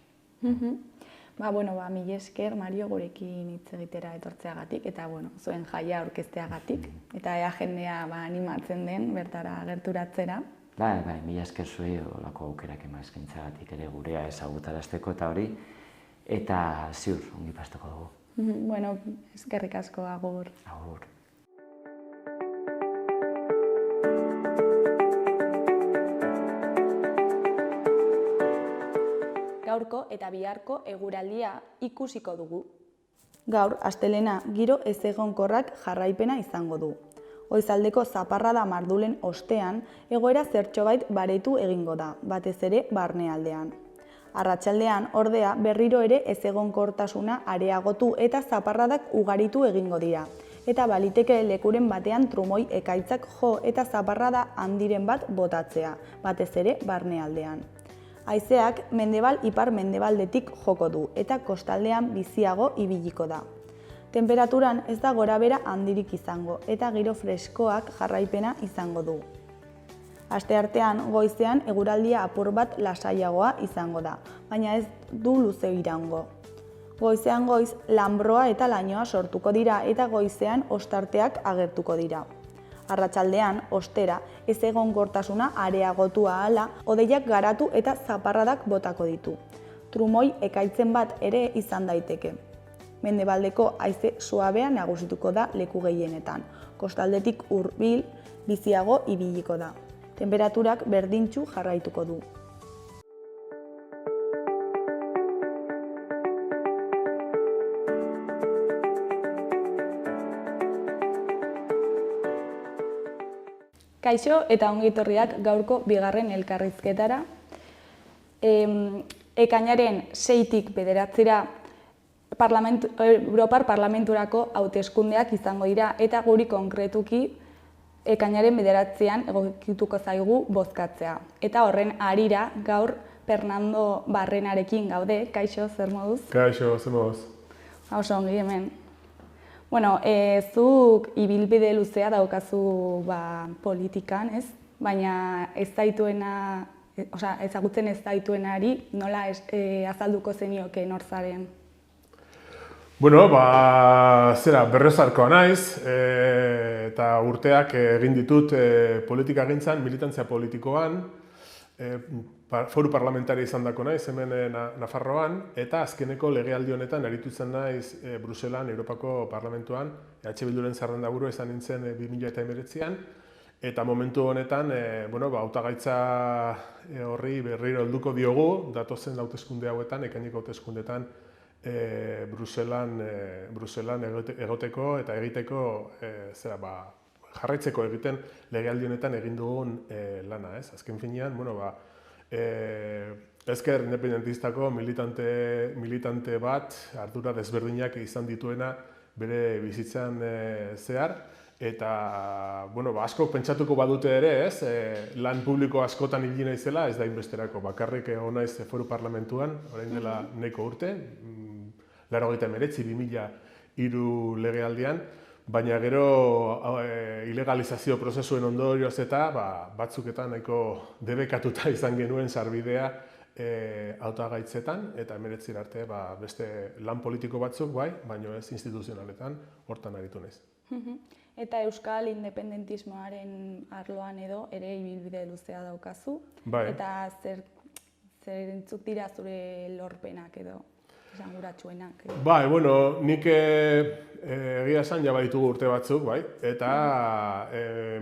Mila esker, Mario, gurekin hitz egitera etortzeagatik, eta zuen jaia aurkezteagatik, eta ea jendea animatzen den bertara gerturatzera. Mila esker zuei olako aukerak eskaintzagatik ere gurea ezagutarazteko eta hori, eta ziur ongi pasteko dugu. Eskerrik asko, agur. Agur. Gaurko eta biharko eguraldia ikusiko dugu. Gaur, astelena, giro ezegonkorrak jarraipena izango du. Goizaldeko zaparrada mardulen ostean, egoera zertxobait baretu egingo da, batez ere barnealdean. Arratsaldean, ordea, berriro ere ezegonkortasuna areagotu eta zaparradak ugaritu egingo dira. Eta baliteke lekuren batean trumoi ekaitzak jo eta zaparrada handiren bat botatzea, batez ere barnealdean. Haizeak mendebal ipar mendebaldetik joko du eta kostaldean biziago ibiliko da. Temperaturan ez da gorabehera handirik izango eta giro freskoak jarraipena izango du. Asteartean goizean eguraldia apur bat lasaiagoa izango da, baina ez du luze iraungo. Goizean goiz lanbroa eta lainoa sortuko dira eta goizean ostarteak agertuko dira. Arratsaldean, ostera, ezegonkortasuna areagotu ahala, hodeiak garatu eta zaparradak botako ditu. Trumoi ekaitzen bat ere izan daiteke. Mendebaldeko haize suabea nagusituko da leku gehienetan. Kostaldetik hurbil biziago ibiliko da. Temperaturak berdintsu jarraituko du. Kaixo eta ongi etorriak gaurko bigarren elkarrizketara. Ekainaren 6tik 9 Europar Parlamenturako hauteskundeak izango dira eta guri konkretuki ekainaren 9an egokituko zaigu bozkatzea. Eta horren harira gaur Fernando Barrenarekin gaude. Kaixo, zer moduz? Kaixo, zer moduz? Oso ongi hemen. Bueno, zuk ibilbide luzea daukazu politikan, ez? Baina ezagutzen ez zaituenari nola azalduko zenioke nor zaren? Bueno, berriozarkoa naiz, eta urteak egin ditut politikagintzan, militantzia politikoan, foru parlamentaria izandako naiz, hemen Nafarroan, eta azkeneko legealdi honetan aritu zen naiz Bruselan, Europako Parlamentuan, Bilduren zerrendaburu izan nintzen 2019an, eta momentu honetan, hautagaitza horri berriro helduko diogu, datozen hauteskunde hauetan, ekaineko hauteskundetan, Bruselan egoteko eta egiteko jarraitzeko egiten legealdi honetan egin dugun lana, ez? Azken finean, ezker independentistako militante bat ardura desberdinak izan dituena bere bizitzan zehar, eta asko pentsatuko badute ere, ez? Lan publiko askotan ibili naizela, ez da inbesterako, bakarrik egon naiz foru parlamentuan, orain dela nahiko urte, 2003 legealdian, baina gero ilegalizazio prozesuen ondorioz eta batzuketan nahiko debekatuta izan genuen sarbidea hautagaitzetan, eta 2019 arte beste lan politiko batzuk baina ez instituzionaletan hortan aritu naiz. Eta euskal independentismoaren arloan edo ere ibilbide luzea daukazu, eta zeintzuk dira zure lorpenak edo esanguratsuenak? Nik egia esan ja baditugu urte batzuk, eta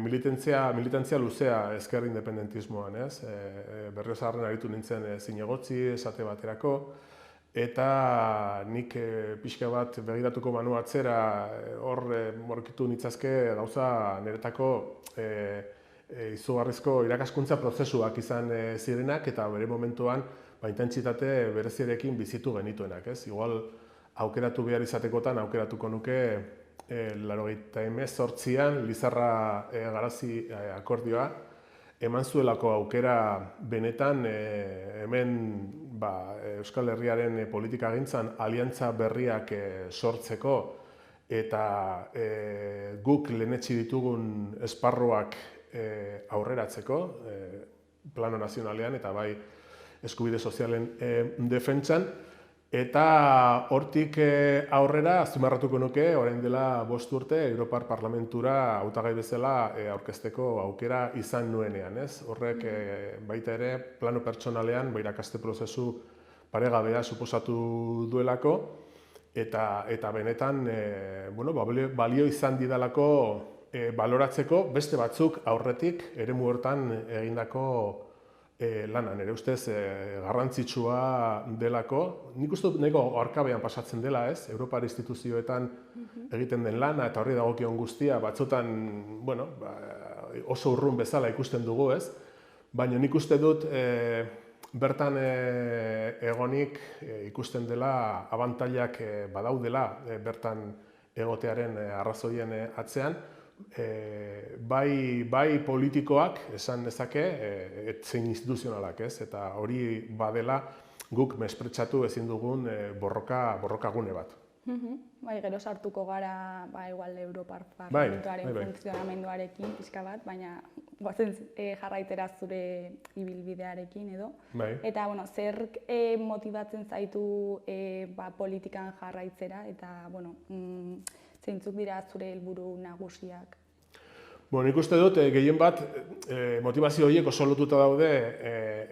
militantzia luzea ezker independentismoan, ez? Berriozarren aritu nintzen zinegotzi, esate baterako, eta nik pixka bat begiratuko banu atzera hor morkitu nitzazke gauza niretako izugarrizko irakaskuntza prozesuak izan zirenak eta bere momentuan intentsitate bereziarekin bizitu genituenak, ez? Igual aukeratu behar izatekotan aukeratuko nuke 98an Lizarra Garazi akordioa eman zuelako aukera benetan hemen Euskal Herriaren politikagintzan aliantza berriak sortzeko eta guk lehenetsi ditugun esparruak aurreratzeko plano nazionalean eta eskubide sozialen defentsan, eta hortik aurrera azpimarratuko nuke orain dela 5 urte Europar Parlamentura hautagai bezala aurkezteko aukera izan nuenean, ez? Horrek baita ere plano pertsonalean irakaste prozesu paregabea suposatu duelako eta benetan balio izan didalako baloratzeko beste batzuk aurretik eremu hortan egindako lana, nire ustez garrantzitsua delako. Nik uste dut nahiko oharkabean pasatzen dela, ez? Europar instituzioetan egiten den lana eta horri dagokion guztia, batzutan, bueno, oso urrun bezala ikusten dugu, ez? Baina nik uste dut bertan egonik ikusten dela abantailak badaudela bertan egotearen arrazoien atzean. Bai politikoak, esan dezake, zein instituzionalak, ez? Eta hori badela guk mespretxatu ezin dugun borroka gune bat. Bai, gero sartuko gara, igual Europar Parlamentuaren funtzionamenduarekin pixka bat, baina goazen jarraitera zure ibilbidearekin edo. Eta, bueno, zer motibatzen zaitu politikan jarraitzera eta, bueno, zeintzuk dira zure helburu nagusiak? Nik uste dut, gehien bat, motivazio horiek oso lotuta daude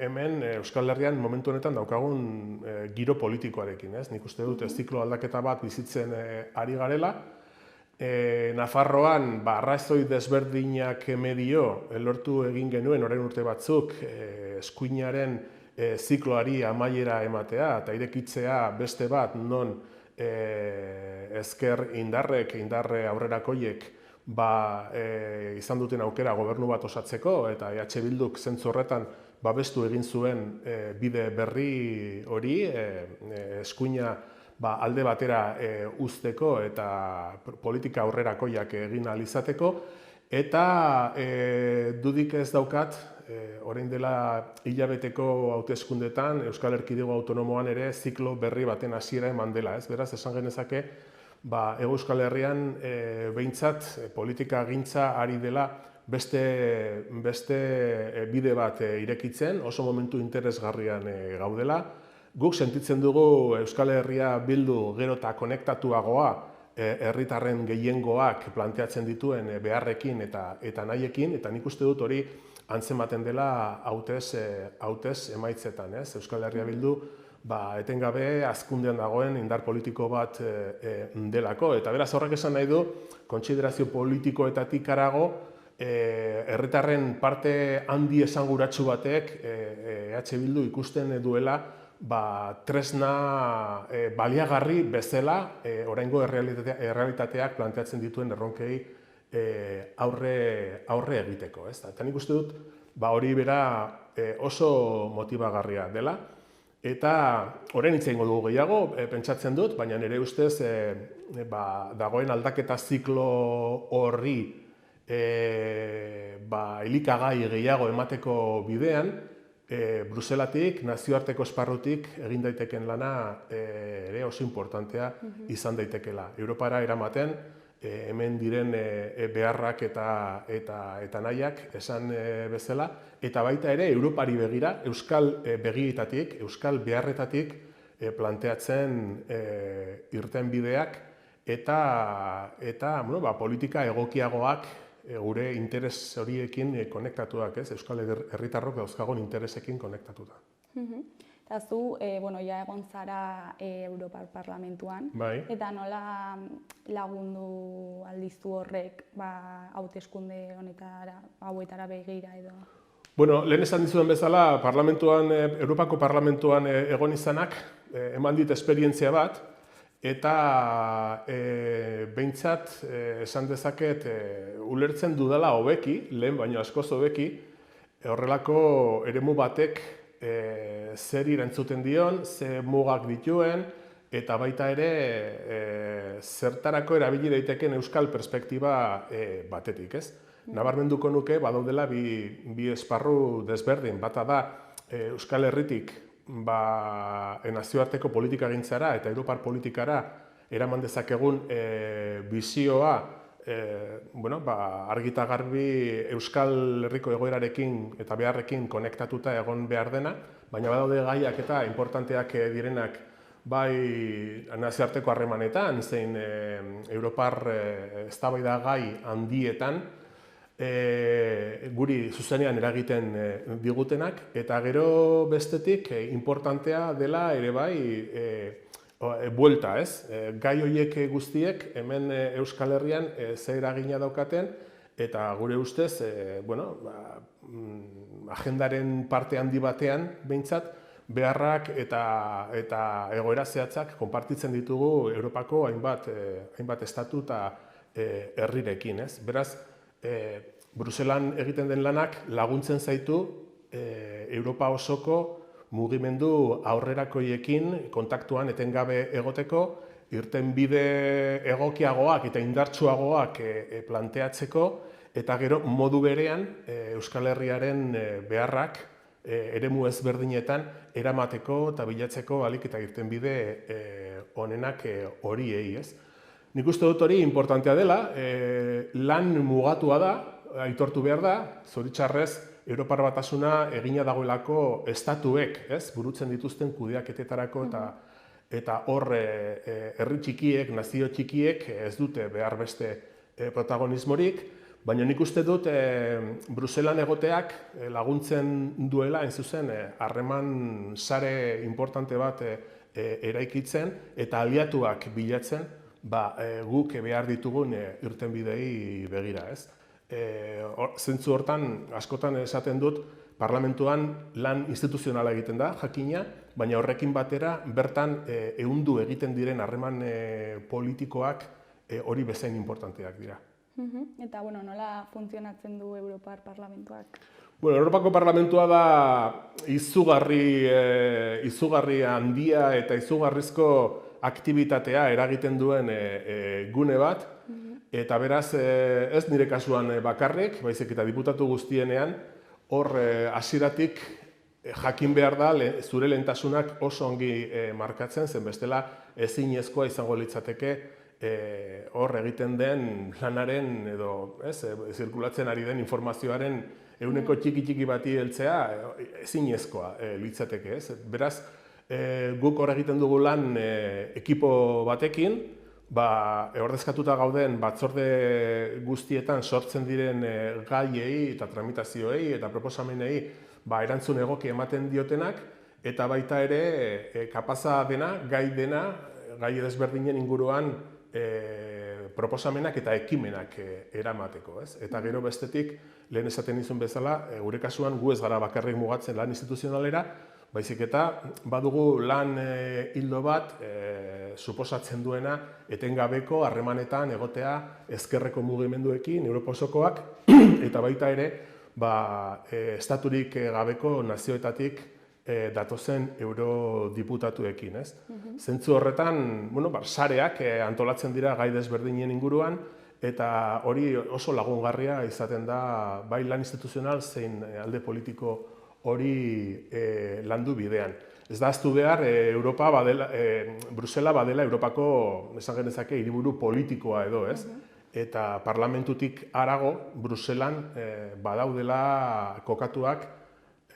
hemen Euskal Herrian momentu honetan daukagun giro politikoarekin. Nik uste dut, ziklo aldaketa bat bizitzen ari garela. Nafarroan, arrazoi desberdinak medio lortu egin genuen orain urte batzuk eskuinaren zikloari amaiera ematea eta irekitzea beste bat non ezker indarre aurrerakoiek izan duten aukera gobernu bat osatzeko eta EH Bilduk zentzu horretan babestu egin zuen bide berri hori, eskuina alde batera uzteko eta politika aurrerakoiak egin ahal izateko, eta dudik ez daukat, orain dela hilabeteko hauteskundetan Euskal Erkidego Autonomoan ere ziklo berri baten hasiera eman dela, ez? Beraz, esan genezake, Hego Euskal Herrian behintzat politika gintza ari dela beste bide bat irekitzen, oso momentu interesgarrian gaudela. Guk sentitzen dugu Euskal Herria bildu gero eta konektatuagoa herritarren gehiengoak planteatzen dituen beharrekin eta nahiekin, eta nik uste dut hori antzematen dela hautez emaitzetan. Euskal Herria bildu etengabe hazkundean dagoen indar politiko bat delako. Eta beraz horrek esan nahi du, kontsiderazio politikoetatik harago, herritarren parte handi esanguratsu batek EH Bildu ikusten duela tresna baliagarri bezala oraingo errealitateak planteatzen dituen erronkei aurre egiteko. Eta nik uste dut hori bera oso motibagarria dela. Eta orain hitz egingo dugu gehiago, pentsatzen dut, baina nire ustez dagoen aldaketa ziklo horri elikagai gehiago emateko bidean, Bruselatik, nazioarteko esparrutik egin daiteken lana ere oso importantea izan daitekela. Europara eramaten, hemen diren beharrak eta nahiak esan bezala, eta baita ere Europari begira, euskal begietatik, euskal beharretatik planteatzen irtenbideak eta politika egokiagoak gure interes horiekin konektatuak, euskal herritarrok dauzkagun interesekin konektatuta. Eta zu, ja egon zara Europar Parlamentuan, eta nola lagundu aldizu horrek hauteskunde hauetara begira edo? Lehen esan dizuen bezala, Europako Parlamentuan egon izanak eman dit esperientzia bat, eta behintzat esan dezaket ulertzen dudala hobeki, lehen baino askoz hobeki, horrelako eremu batek zer irantzuten dion, ze mugak dituen, eta baita ere zertarako erabili daiteken euskal perspektiba batetik, ez? Nabarmenduko nuke, badaudela bi esparru desberdin. Bata da, Euskal Herritik nazioarteko politikagintzara eta Europar politikara eraman dezakegun bizioa argi eta garbi Euskal Herriko egoerarekin eta beharrekin konektatuta egon behar dena, baina badaude gaiak eta importanteak direnak bai nazioarteko harremanetan, zein Europar eztabaida gai handietan, guri zuzenean eragiten digutenak, eta gero bestetik importantea dela ere bai buelta, ez? Gai horiek guztiek hemen Euskal Herrian ze eragina daukaten, eta gure ustez, agendaren parte handi batean, behintzat, beharrak eta egoera zehatzak konpartitzen ditugu Europako hainbat estatu eta herrirekin. Beraz, Bruselan egiten den lanak laguntzen zaitu Europa osoko mugimendu aurrerakoiekin kontaktuan etengabe egoteko, irtenbide egokiagoak eta indartsuagoak planteatzeko, eta gero modu berean Euskal Herriaren beharrak eremu ezberdinetan eramateko eta bilatzeko ahalik eta irtenbide onenak horiei. Nik uste dut hori importantea dela, lan mugatua da, aitortu behar da, zoritxarrez Europar Batasuna egina dagoelako estatuek burutzen dituzten kudeaketetarako eta hor herri txikiek, nazio txikiek ez dute behar beste protagonismorik, baina nik uste dut Bruselan egoteak laguntzen duela, hain zuzen, harreman sare importante bat eraikitzen eta aliatuak bilatzen guk behar ditugun irtenbidei begira. Zentzu hortan, askotan esaten dut, parlamentuan lan instituzionala egiten da, jakina, baina horrekin batera bertan ehundu egiten diren harreman politikoak hori bezain importanteak dira. Eta, nola funtzionatzen du Europar Parlamentuak? Europako Parlamentua da izugarri handia eta izugarrizko aktibitatea eragiten duen gune bat, eta beraz ez nire kasuan bakarrik, baizik eta diputatu guztienean, hor hasieratik jakin behar da zure lehentasunak oso ongi markatzen, zen bestela ezinezkoa izango litzateke hor egiten den lanaren edo zirkulatzen ari den informazioaren ehuneko txiki bati heltzea ezinezkoa litzateke. Beraz, guk hor egiten dugu lan ekipo batekin, ordezkatuta gauden batzorde guztietan sortzen diren gaiei eta tramitazioei eta proposamenei erantzun egoki ematen diotenak, eta baita ere kapaza dena, gai desberdinen inguruan proposamenak eta ekimenak eramateko. Eta gero bestetik, lehen esaten nizun bezala, gure kasuan gu ez gara bakarrik mugatzen lan instituzionalera, baizik eta badugu lan hildo bat suposatzen duena etengabeko harremanetan egotea ezkerreko mugimenduekin, Europa osokoak, eta baita ere estaturik gabeko nazioetatik datozen eurodiputatuekin. Zentzu horretan, sareak antolatzen dira gai desberdinen inguruan, eta hori oso lagungarria izaten da bai lan instituzional zein alde politiko hori landu bidean. Ez da ahaztu behar, Brusela badela Europako, esan genezake, hiriburu politikoa edo, eta parlamentutik harago Bruselan badaudela kokatuak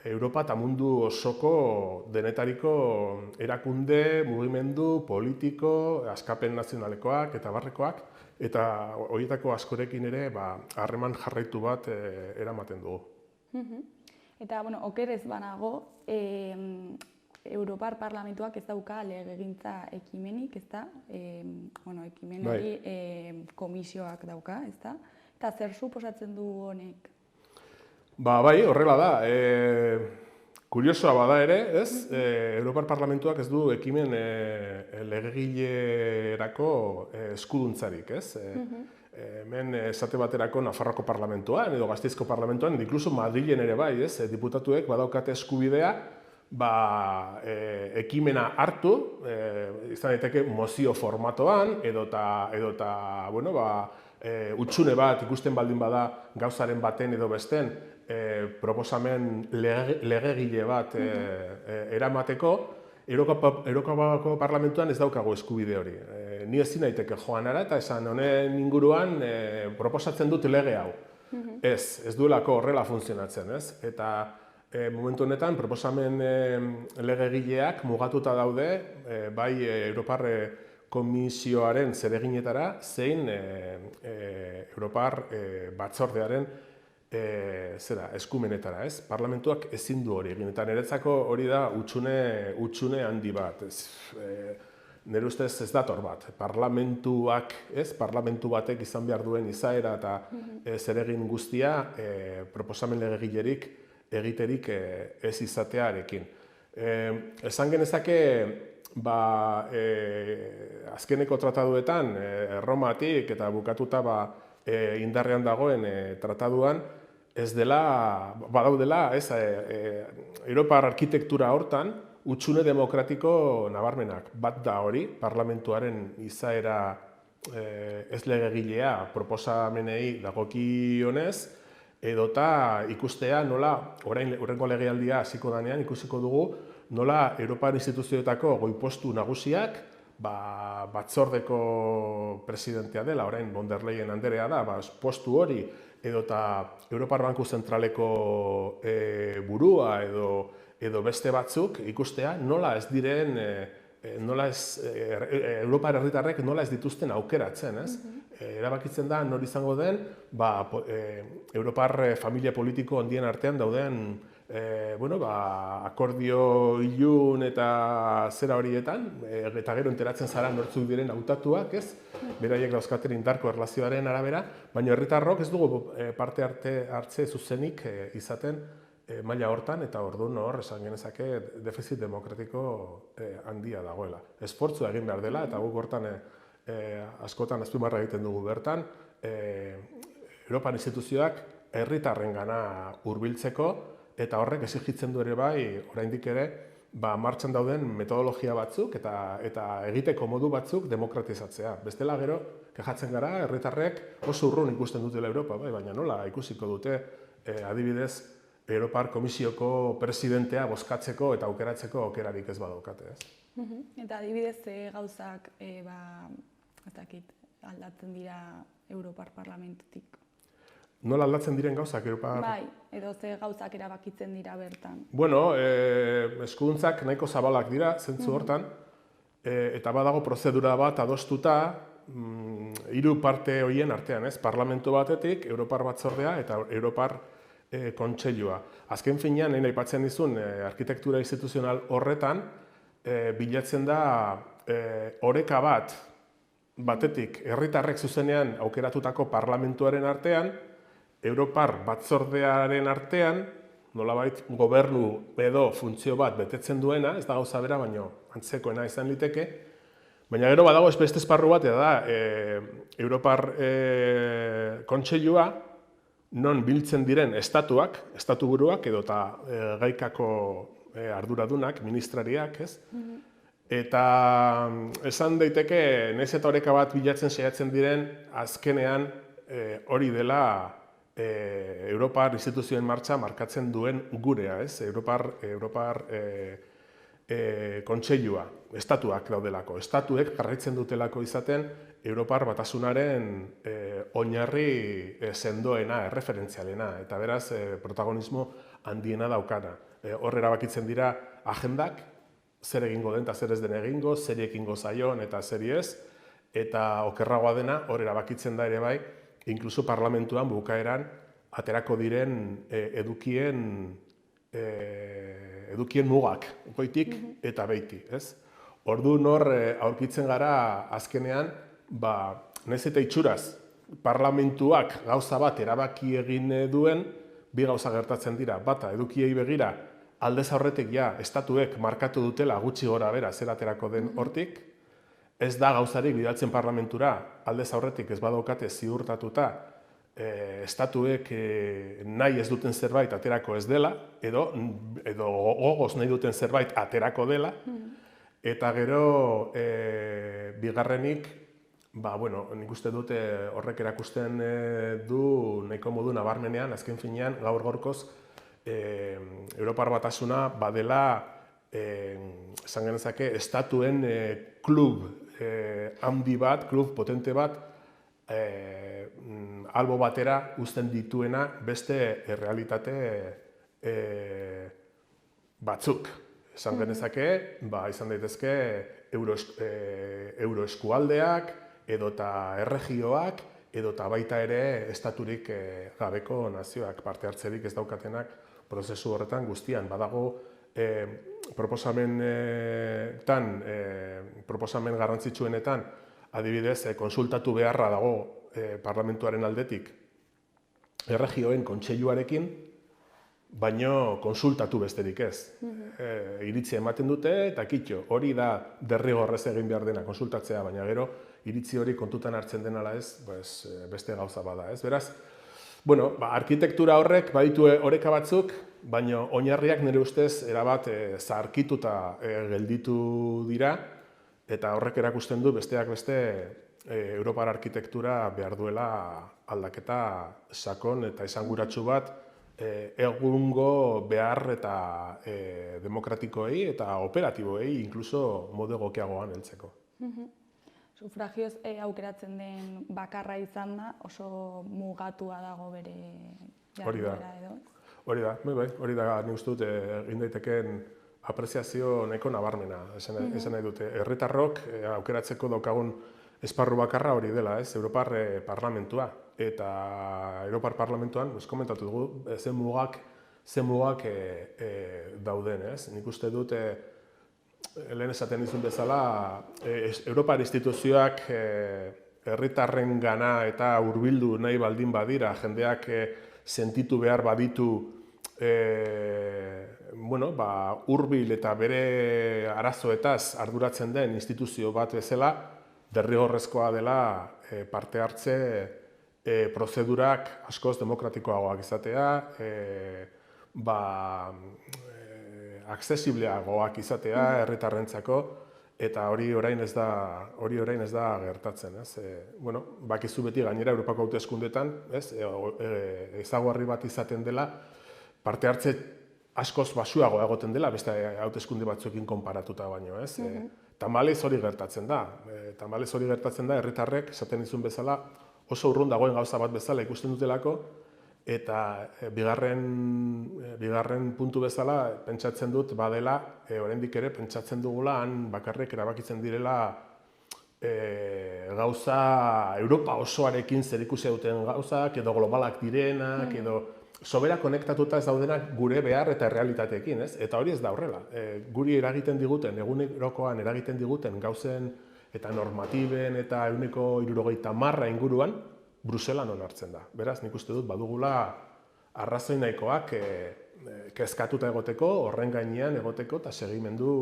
Europa eta mundu osoko denetariko erakunde, mugimendu, politiko, askapen nazionalekoak eta barrekoak, eta horietako askorekin ere harreman jarraitu bat eramaten dugu. Eta, okerez banago, Europar Parlamentuak ez dauka legegintza ekimenik, ez da? Ekimen hori komisioak dauka, ez da? Eta zer suposatzen du honek? Bai, horrela da. Kuriosoa bada ere, ez? Europar Parlamentuak ez du ekimen legegilerako eskuduntzarik, ez? Hemen esate baterako Nafarroko Parlamentuan edo Gasteizko Parlamentuan, edo inkluso Madrilen ere bai, ez? Diputatuek badaukate eskubidea ekimena hartu, izan daiteke mozio formatoan, edota hutsune bat ikusten baldin bada gauzaren baten edo besten proposamen legegile bat eramateko, Europako Parlamentuan ez daukago eskubide hori. Ni ezin naiteke joan ara eta esan honen inguruan proposatzen dut lege hau. Ez duelako horrela funtzionatzen, ez? Eta momentu honetan proposamen legegileak mugatuta daude bai Europar Komisioaren zereginetara zein Europar Batzordearen eskumenetara, ez? Parlamentuak ezin du hori egin, eta niretzako hori da hutsune handi bat. Nire ustez ez dator bat. Parlamentuak, ez? Parlamentu batek izan behar duen izaera eta zeregin guztia proposamen legegilerik egiterik ez izatearekin. Esan genezake, azkeneko trataduetan, Erromatik eta bukatuta indarrean dagoen trataduan, ez dela, badaudela, Europar arkitektura hortan, hutsune demokratiko nabarmenak. Bat da hori, parlamentuaren izaera ez legegilea proposamenei dagokionez, edota ikustea nola, oraingo legealdia hasiko danean ikusiko dugu, nola Europar instituzioetako goi-postu nagusiak, batzordeko presidentea dela, orain von der Leyen anderea da, postu hori, edota Europar Banku Zentraleko burua edo beste batzuk ikustea nola ez diren, Europar herritarrek nola ez dituzten aukeratzen, ez? Erabakitzen da nor izango den, Europar familia politiko handien artean dauden akordio ilun eta zera horietan, eta gero enteratzen zara nortzuk diren hautatuak, ez? Beraiek dauzkaten indarko erlazioaren arabera, baina herritarrok ez dugu parte hartze zuzenik izaten maila hortan, eta orduan hor esan genezake defizit demokratiko handia dagoela. Esfortzua egin behar dela, eta guk hortan askotan azpimarra egiten dugu bertan, Europar instituzioak herritarrengana hurbiltzeko, eta horrek exijitzen du ere bai, oraindik ere, martxan dauden metodologia batzuk eta egiteko modu batzuk demokratizatzea. Bestela gero, kejatzen gara, herritarrek oso urrun ikusten dutela Europa, baina nola ikusiko dute adibidez Europar Komisioko presidentea bozkatzeko eta aukeratzeko aukerarik ez badaukate, ez? Eta adibidez gauzak aldatzen dira Europar Parlamentutik. Nola aldatzen diren gauzak Europar? Bai, edo ze gauzak erabakitzen dira bertan. Bueno, eskuduntzak nahiko zabalak dira, zentzu hortan, eta badago prozedura bat adostuta, 3 parte horien artean, ez? Parlamentu batetik, Europar Batzordea eta Europar Kontseilua. Azken finean, nahi aipatzen dizun, arkitektura instituzional horretan, bilatzen da oreka batetik, herritarrek zuzenean aukeratutako parlamentuaren artean, Europar Batzordearen artean, nolabait gobernu edo funtzio bat betetzen duena, ez da gauza bera, baina antzekoena izan liteke, baina gero badago beste esparru bat, da Europar Kontseilua, non biltzen diren estatuak, estatuburuak edota gaikako arduradunak, ministrariak, ez? Eta esan daiteke, nahiz eta oreka bat bilatzen saiatzen diren, azkenean hori dela Europar instituzioen martxa markatzen duen gurea, ez? Europar Kontseilua, estatuak daudelako. Estatuek jarraitzen dutelako izaten Europar Batasunaren oinarri sendoena, erreferentzialena, eta beraz protagonismo handiena daukana. Hor erabakitzen dira agendak, zer egingo den eta zer ez den egingo, zer ekingo zaion eta zer ez, eta okerragoa dena hor erabakitzen da ere bai, inkluso parlamentuan bukaeran aterako diren edukien mugak, goitik eta beiti, ez? Orduan hor aurkitzen gara azkenean, nahiz eta itxuraz, parlamentuak gauza bat erabaki egin duen, bi gauza gertatzen dira. Bata, edukiei begira, aldez aurretik estatuek markatu dutela gutxi gora bera zer aterako den hortik, ez da gauzarik bidaltzen parlamentura, aldez aurretik ez badaukate ziurtatuta, estatuek nahi ez duten zerbait aterako ez dela, edo gogoz nahi duten zerbait aterako dela, eta gero bigarrenik, nik uste dute horrek erakusten du nahiko modu nabarmenean, azken finean, gaur gorkoz, Europar Batasuna badela, esan genezake, estatuen klub handi bat, klub potente bat, albo batera uzten dituena beste errealitate batzuk. Esan genezake, izan daitezke euroeskualdeak, edota erregioak, edota baita ere estaturik gabeko nazioak, parte hartzerik ez daukatenak prozesu horretan guztian. Badago proposamen garrantzitsuenetan, adibidez, konsultatu beharra dago parlamentuaren aldetik erregioen kontseiluarekin, baino konsultatu besterik ez. Iritzia ematen dute eta kitxo, hori da derrigorrez egin behar dena konsultatzea, baina gero iritzi hori kontutan hartzen den ala ez, beste gauza bada, ez? Beraz, bueno, arkitektura horrek baditu oreka batzuk, baina oinarriak nire ustez erabat zaharkituta gelditu dira, eta horrek erakusten du besteak beste Europar arkitektura behar duela aldaketa sakon eta esanguratsu bat egungo behar eta demokratikoei eta operatiboei inkluso modu egokiagoan heltzeko. Sufragioz aukeratzen den bakarra izan da, oso mugatua dago bere jarduera edo? Hori da, hori da, nik uste dut egin daitekeen apreziazio nahiko nabarmena, esan nahi dute. Herritarrok aukeratzeko daukagun esparru bakarra hori dela, ez, Europar Parlamentua. Eta Europar Parlamentuan, komentatu dugu, ze mugak dauden, ez? Nik uste dut, lehen esaten dizun bezala, Europar instituzioak herritarren gana eta hurbildu nahi baldin badira, jendeak sentitu behar baditu hurbil eta bere arazoetaz arduratzen den instituzio bat bezala, derrigorrezkoa dela parte hartze prozedurak askoz demokratikoagoak izatea, aksesibleagoak izatea herritarrentzako, eta hori orain ez da gertatzen, ez? Bakizu beti gainera Europako hauteskundeetan, ez? Ezaugarri bat izaten dela, parte hartze askoz baxuago egoten dela, beste hauteskunde batzuekin konparatuta baino, ez? Tamalez hori gertatzen da. Tamalez hori gertatzen da, herritarrek, esaten dizun bezala, oso urrun dagoen gauza bat bezala ikusten dutelako, eta bigarren puntu bezala pentsatzen dut badela, oraindik ere pentsatzen dugula han bakarrik erabakitzen direla gauza Europa osoarekin zerikusia duten gauzak, edo globalak direnak, edo sobera konektatuta ez daudenak gure behar eta errealitateekin, ez? Eta hori ez da horrela. Guri eragiten diguten, egunerokoan eragiten diguten gauzen eta normatiben eta 70% inguruan, Bruselan onartzen da. Beraz, nik uste dut badugula arrazoi nahikoak kezkatuta egoteko, horren gainean egoteko eta segimendu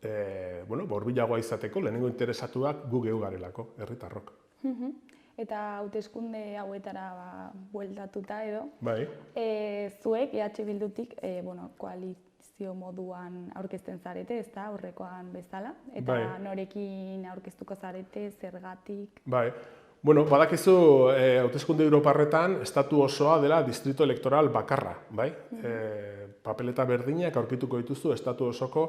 hurbilagoa izateko, lehenengo interesatuak gu geu garelako, herritarrok. Eta hauteskunde hauetara bueltatuta edo, Bai. Zuek EH Bildutik koalizio moduan aurkezten zarete, ez da, aurrekoan bezala, eta norekin aurkeztuko zarete, zergatik? Bai. Badakizu hauteskunde europarretan estatu osoa dela distrito elektoral bakarra, bai? Papeleta berdinak aurkituko dituzu estatu osoko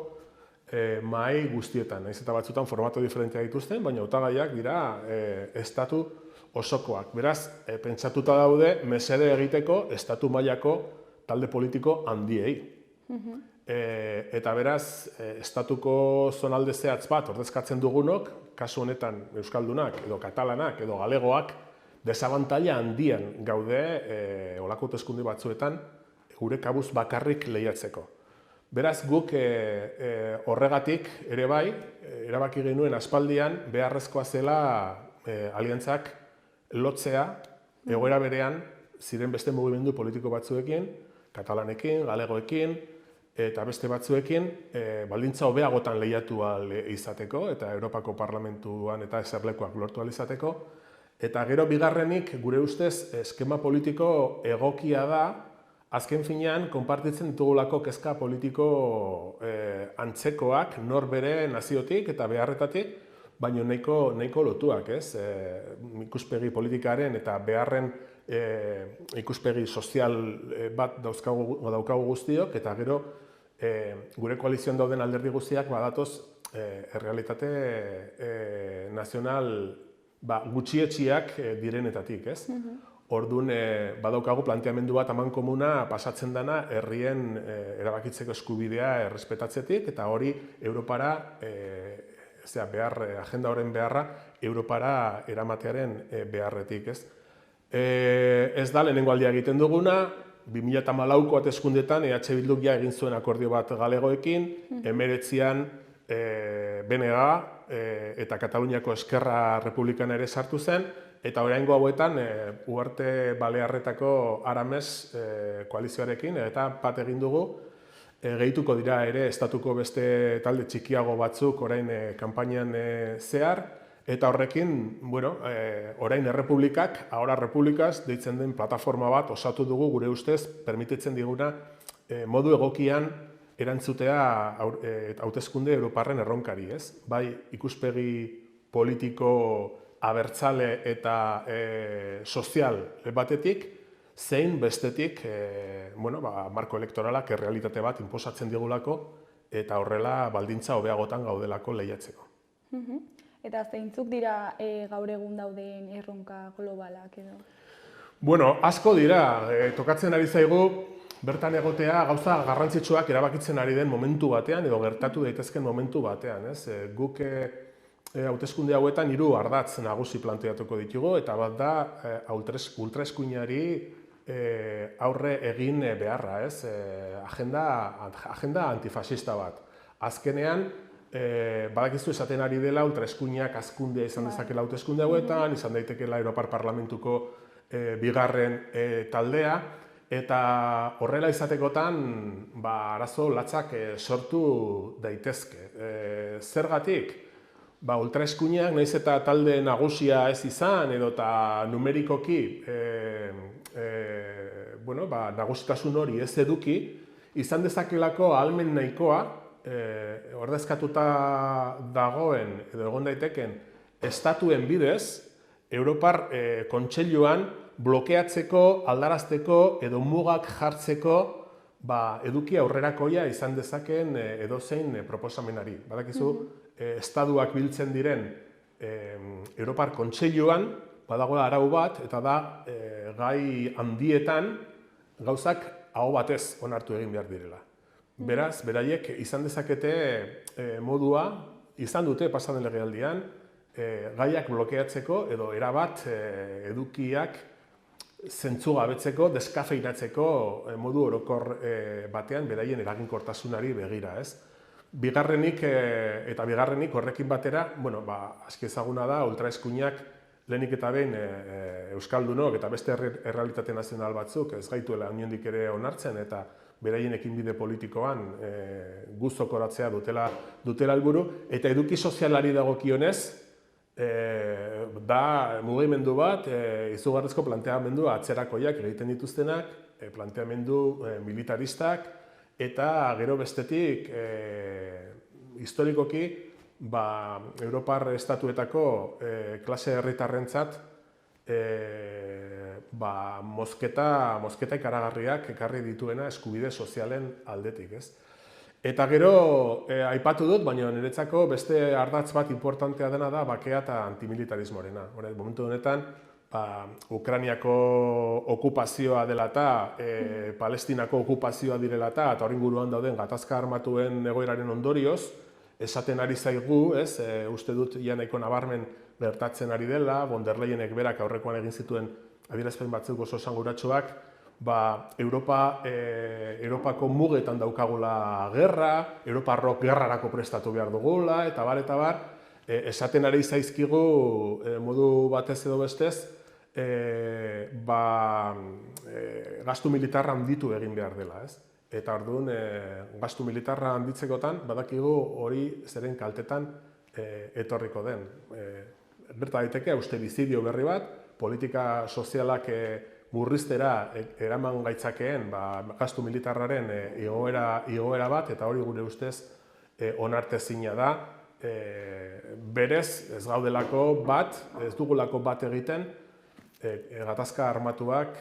mahai guztietan. Nahiz eta batzutan formato diferenteak dituzten, baina hautagaiak dira estatu osokoak. Beraz, pentsatuta daude mesede egiteko estatu mailako talde politiko handiei. Eta beraz, estatuko zonalde zehatz bat ordezkatzen dugunok, kasu honetan euskaldunak, edo katalanak, edo galegoak, desabantaila handian gaude holako hauteskunde batzuetan gure kabuz bakarrik lehiatzeko. Beraz, guk horregatik ere bai, erabaki genuen aspaldian beharrezkoa zela aliantzak lotzea, egoera berean ziren beste mugimendu politiko batzuekin, katalanekin, galegoekin, eta beste batzuekin baldintza hobeagotan lehiatu ahal izateko, eta Europako Parlamentuan eta eserlekuak lortu ahal izateko. Eta gero bigarrenik, gure ustez, eskema politiko egokia da, azken finean, konpartitzen ditugulako kezka politiko antzekoak, nor bere naziotik eta beharretatik, baina nahiko lotuak, ez? Ikuspegi politikaren eta beharren ikuspegi sozial bat daukagu guztiok, eta gero gure koalizioan dauden alderdi guztiak badatoz errealitate nazional gutxietsiak direnetatik, ez? Orduan, badaukagu planteamendu bat amankomuna pasatzen dana herrien erabakitzeko eskubidea errespetatzetik, eta hori Europara, agenda horren beharra, Europara eramatearen beharretik, ez? Ez da lehenengo aldia egiten duguna, 2014ko hauteskundeetan EH Bilduk ja egin zuen akordio bat galegoekin, 19an BNG eta Kataluniako Eskerra Republikana ere sartu zen, eta oraingo hauetan Uharte Balearretako Arames koalizioarekin eta bat egin dugu, gehituko dira ere estatuko beste talde txikiago batzuk orain kanpainan zehar, eta horrekin, bueno, orain Errepublikak, ahora Republikaz, deitzen den plataforma bat osatu dugu gure ustez, permititzen diguna modu egokian erantzutea hauteskunde Europarren erronkari, ez? Bai ikuspegi politiko abertzale eta sozial batetik, zein bestetik marko elektoralak errealitate bat inposatzen digulako eta horrela baldintza hobeagotan gaudelako lehiatzeko. Eta zeintzuk dira gaur egun dauden erronka globalak edo? Bueno, asko dira. Tokatzen ari zaigu bertan egotea gauza garrantzitsuak erabakitzen ari den momentu batean edo gertatu daitezken momentu batean, ez? Guk hauteskunde hauetan 3 ardatz nagusi planteatuko ditugu eta bat da ultraeskuinari aurre egin beharra, ez? Agenda antifaxista bat. Azkenean, badakizu esaten ari dela ultraeskuinak hazkundea izan dezakela hauteskunde hauetan, izan daitekeela Europar Parlamentuko bigarren taldea, eta horrela izatekotan arazo latzak sortu daitezke. Zergatik? Ultraeskuinak, nahiz eta talde nagusia ez izan, edota numerikoki nagusitasun hori ez eduki, izan dezakelako ahalmen nahikoa, ordezkatuta dagoen edo egon daiteken estatuen bidez, Europar Kontseiluan blokeatzeko, aldarazteko edo mugak jartzeko eduki aurrerakoia izan dezakeen edozein proposamenari. Badakizu, estatuak biltzen diren Europar Kontseiluan badagoela arau bat eta da gai handietan gauzak aho batez onartu egin behar direla. Beraz, beraiek izan dezakete modua, izan dute pasaden legealdian, gaiak blokeatzeko edo erabat edukiak zentzugabetzeko, deskafeinatzeko modu orokor batean beraien eraginkortasunari begira, ez? Bigarrenik horrekin batera, aski ezaguna da, ultraeskuinak lehenik eta behin euskaldunok eta beste errealitate nazional batzuk ez gaituela inondik ere onartzen eta beraien ekinbide politikoan guzokoratzea dutela helburu, eta eduki sozialari dagokionez, da mugimendu bat, izugarrizko planteamendua atzerakoiak egiten dituztenak, planteamendu militaristak, eta gero bestetik, historikoki, Europar estatuetako klase herritarrentzat mozketa ikaragarriak ekarri dituena eskubide sozialen aldetik, ez? Eta gero, aipatu dut, baina niretzako beste ardatz bat importantea dena da bakea eta antimilitarismoarena. Momentu honetan, Ukrainiako okupazioa dela eta Palestinako okupazioa direla eta hori inguruan dauden gatazka armatuen egoeraren ondorioz, esaten ari zaigu, uste dut ja nahiko nabarmen gertatzen ari dela, von der Leyenek berak aurrekoan egin zituen adierazpen batzuk oso esanguratsuak, Europako mugetan daukagula gerra, Europarrok gerrarako prestatu behar dugula, eta bar, esaten ari zaizkigu modu batez edo bestez, gastu militarra handitu egin behar dela, ez? Eta orduan, gastu militarra handitzekotan, badakigu hori zeren kaltetan etorriko den. Gerta daiteke, austebizidio berri bat, politika sozialak murriztera eraman gaitzakeen gastu militarraren igoera bat, eta hori gure ustez onartezina da. Berez, ez gaudelako bat, ez dugulako bat egiten, gatazka armatuak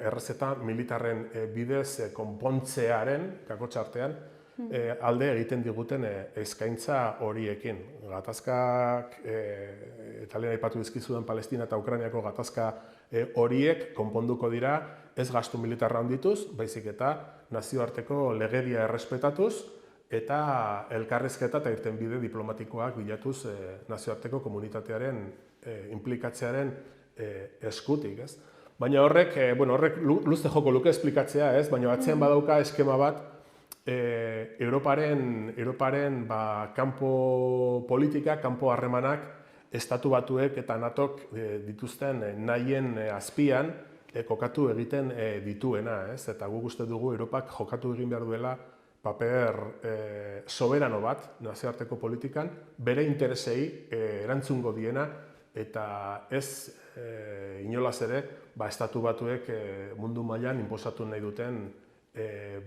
errezeta militarren bidez konpontzearen, kakotxartean, alde egiten diguten eskaintza horiekin. Gatazkak, eta lehen aipatu dizkizuen Palestina eta Ukrainiako gatazka horiek konponduko dira ez gastu militarra handituz, baizik eta nazioarteko legedia errespetatuz eta elkarrizketa eta irtenbide diplomatikoak bilatuz nazioarteko komunitatearen implikatzearen eskutik, ez? Baina horrek luze joko luke esplikatzea, ez? Baina atzean badauka eskema bat Europaren kanpo politika, kanpo harremanak Estatu Batuek eta NATOk dituzten nahien azpian kokatu egiten dituena, ez? Eta guk uste dugu Europak jokatu egin behar duela paper soberano bat nazioarteko politikan, bere interesei erantzungo diena, eta ez inolaz ere, Estatu Batuek mundu mailan inposatu nahi duten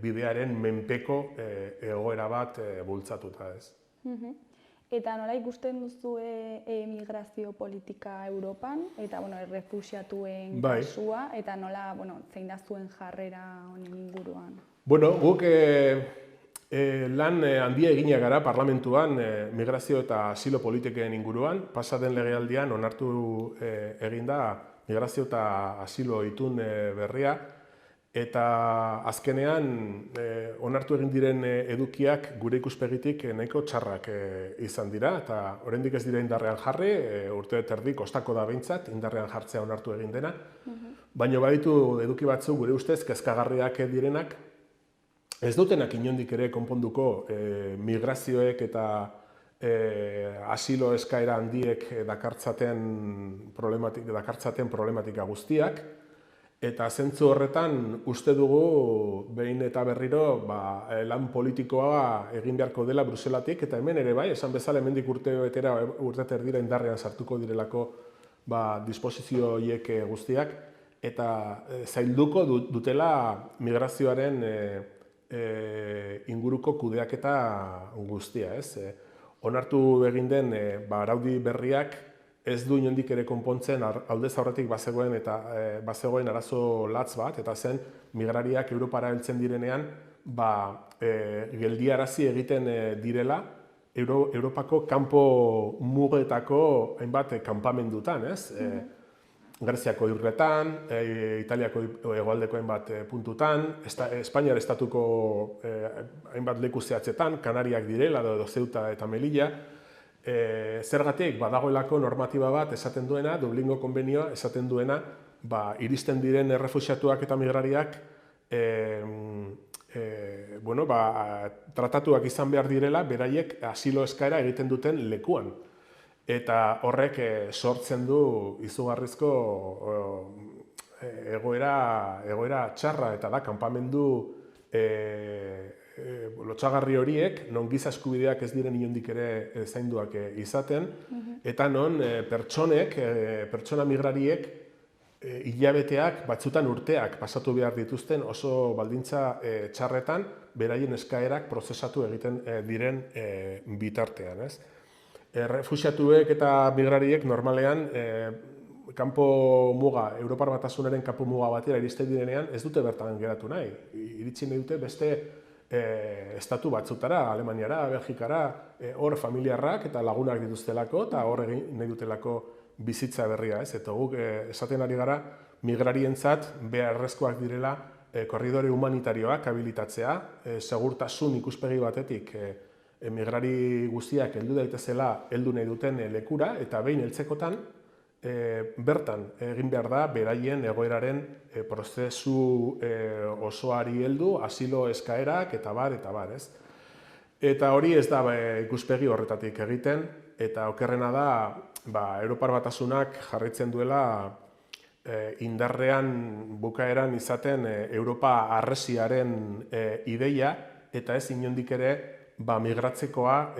bidearen menpeko egoera bat bultzatuta, ez. Eta nola ikusten duzu migrazio politika Europan, eta errefuxiatuen kasua, eta nola zein da zuen jarrera honen inguruan? Guk lan handia eginak gara parlamentuan migrazio eta asilo politiken inguruan. Pasaden legealdian onartu egin da migrazio eta asilo itun berria, eta azkenean onartu egin diren edukiak gure ikuspegitik nahiko txarrak izan dira, eta oraindik ez dira indarrean jarri, urte terdi kostako da behintzat indarrean jartzea onartu egin dena, baina baditu eduki batzu gure ustez kezkagarriak direnak, ez dutenak inondik ere konponduko migrazioek eta asilo eskaera handiek dakartzaten problematika guztiak, eta zentzu horretan uste dugu behin eta berriro lan politikoa egin beharko dela Bruselatik, eta hemen ere bai, esan bezala hemendik urte erdira indarrean sartuko direlako disposizio horiek guztiak, eta zailduko dutela migrazioaren inguruko kudeaketa guztia, ez? Onartu egin den araudi berriak ez du inondik ere konpontzen aldez aurretik bazegoen arazo latz bat, eta zen migrariak Europara heltzen direnean geldiarazi egiten direla Europako kanpo mugetako hainbat kanpamendutan, ez? Greziako irretan, Italiako hegoaldeko hainbat puntutan, Espainiar estatuko hainbat leku zehatzetan, Kanariak direla edo Ceuta eta Melilla. Zergatik badagoelako normatiba bat esaten duena, Dublingo konbenioa esaten duena, iristen diren errefuxiatuak eta migrariak tratatuak izan behar direla beraiek asilo eskaera egiten duten lekuan. Eta horrek sortzen du izugarrizko egoera txarra, eta da kanpamendu lotsagarri horiek, non giza eskubideak ez diren inondik ere zainduak izaten, eta non pertsona migrariek hilabeteak, batzutan urteak pasatu behar dituzten oso baldintza txarretan, beraien eskaerak prozesatu egiten diren bitartean, ez? Refuxiatuek eta migrariek normalean kanpo muga, Europar Batasunaren kanpo muga batera iristen direnean ez dute bertan geratu nahi. Iritsi nahi dute beste estatu batzutara, Alemaniara, Belgikara, hor familiarrak eta lagunak dituztelako, eta hor egin nahi dutelako bizitza berria, ez? Eta guk esaten ari gara migrarientzat beharrezkoak direla korridore humanitarioak habilitatzea, segurtasun ikuspegi batetik migrari guztiak heldu daitezela heldu nahi duten lekura, eta behin heltzekotan bertan egin behar da beraien egoeraren prozesu osoari heldu, asilo eskaerak eta bar, ez? Eta hori ez da ikuspegi horretatik egiten, eta okerrena da Europar Batasunak jarraitzen duela indarrean bukaeran izaten Europa harresiaren ideia, eta ez inondik ere migratzekoa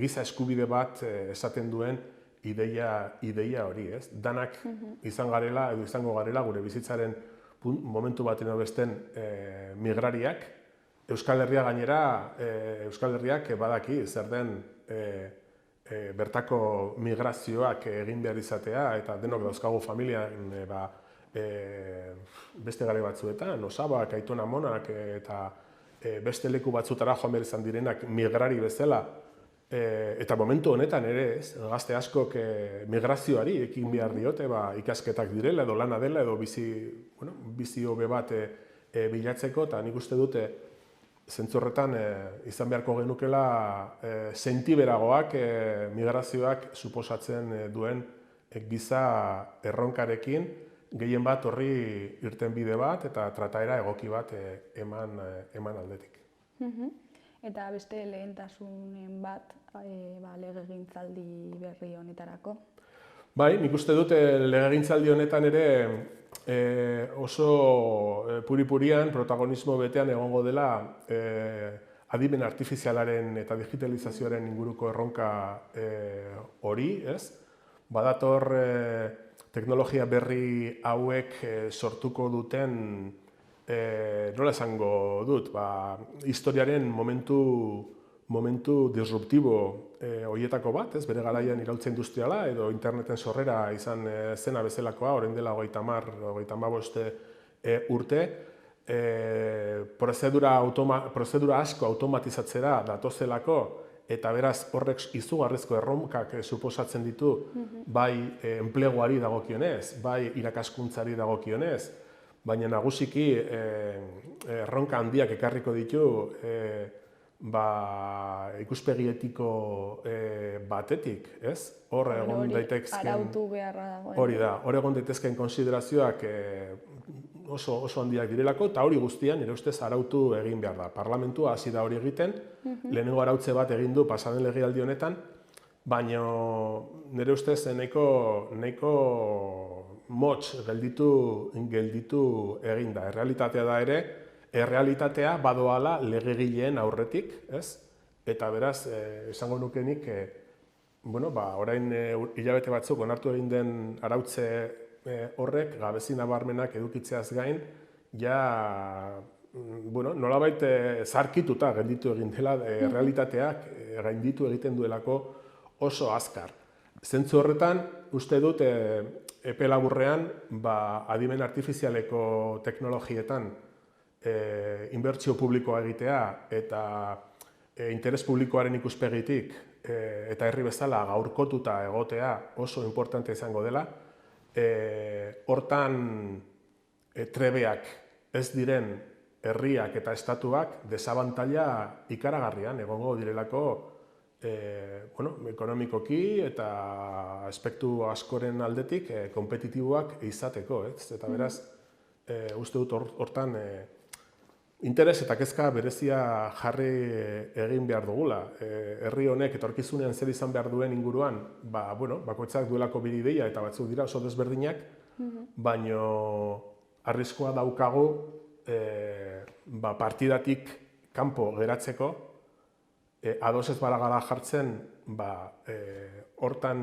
giza eskubide bat esaten duen ideia hori, ez? Danak izan garela edo izango garela gure bizitzaren momentu baten edo besten migrariak. Euskal Herria gainera, Euskal Herriak badaki zer den bertako migrazioak egin behar izatea, eta denok dauzkagu familian beste gare batzuetan, Osabak, Aitona Amonak eta beste leku batzutara joan behar izan direnak migrari bezala, eta momentu honetan ere, gazte askok migrazioari ekin behar diote, ikasketak direla edo lana dela edo bizi hobe bat bilatzeko, eta nik uste dute zentzu horretan izan beharko genukela sentiberagoak migrazioak suposatzen duen giza erronkarekin, gehien bat horri irten bide bat eta trataera egoki bat eman aldetik. eta beste lehentasunen bat legegintzaldi berri honetarako. Bai, nik uste dut legegintzaldi honetan ere oso puri-purian, protagonismo betean egongo dela adimen artifizialaren eta digitalizazioaren inguruko erronka hori, ez? Badator teknologia berri hauek sortuko duten, nola esango dut, historiaren momentu disruptibo horietako bat, ez? Bere garaian iraultza industriala edo interneten sorrera izan zena bezalakoa, orain dela 35 urte, prozedura asko automatizatzera datozelako, eta beraz horrek izugarrizko erronkak suposatzen ditu, bai enpleguari dagokionez, bai irakaskuntzari dagokionez, baina nagusiki erronka handiak ekarriko ditu ikuspegi etiko batetik, ez? Hor egon daitezkeen arautu beharra dagoen. Hori da, hor egon daitezkeen konsiderazioak oso handiak direlako, eta hori guztian nire ustez arautu egin behar da. Parlamentua hasi da hori egiten, lehenengo arautze bat egin du pasaden legealdi honetan, baina nire ustez nahiko motz gelditu egin da. Errealitatea da ere, errealitatea badoala legegileen aurretik, ez? Eta beraz, esango nukenik, orain hilabete batzuk onartu egin den arautze horrek gabezi nabarmenak edukitzeaz gain, nolabait zarkituta gainditu egin dela, errealitateak gainditu egiten duelako oso azkar. Zentzu horretan, uste dut, epe laburrean, adimen artifizialeko teknologietan inbertsio publikoa egitea eta interes publikoaren ikuspegitik eta herri bezala gaurkotuta egotea oso importante izango dela. Hortan trebeak ez diren herriak eta estatuak desabantaila ikaragarrian egongo direlako ekonomikoki eta aspektu askoren aldetik konpetitiboak izateko, ez? Eta beraz, uste dut hortan interes eta kezka berezia jarri egin behar dugula. Herri honek etorkizunean zer izan behar duen inguruan, bakoitzak duelako bere ideia eta batzuk dira oso desberdinak, baino arriskua daukagu partidatik kanpo geratzeko, ados ez gara jartzen hortan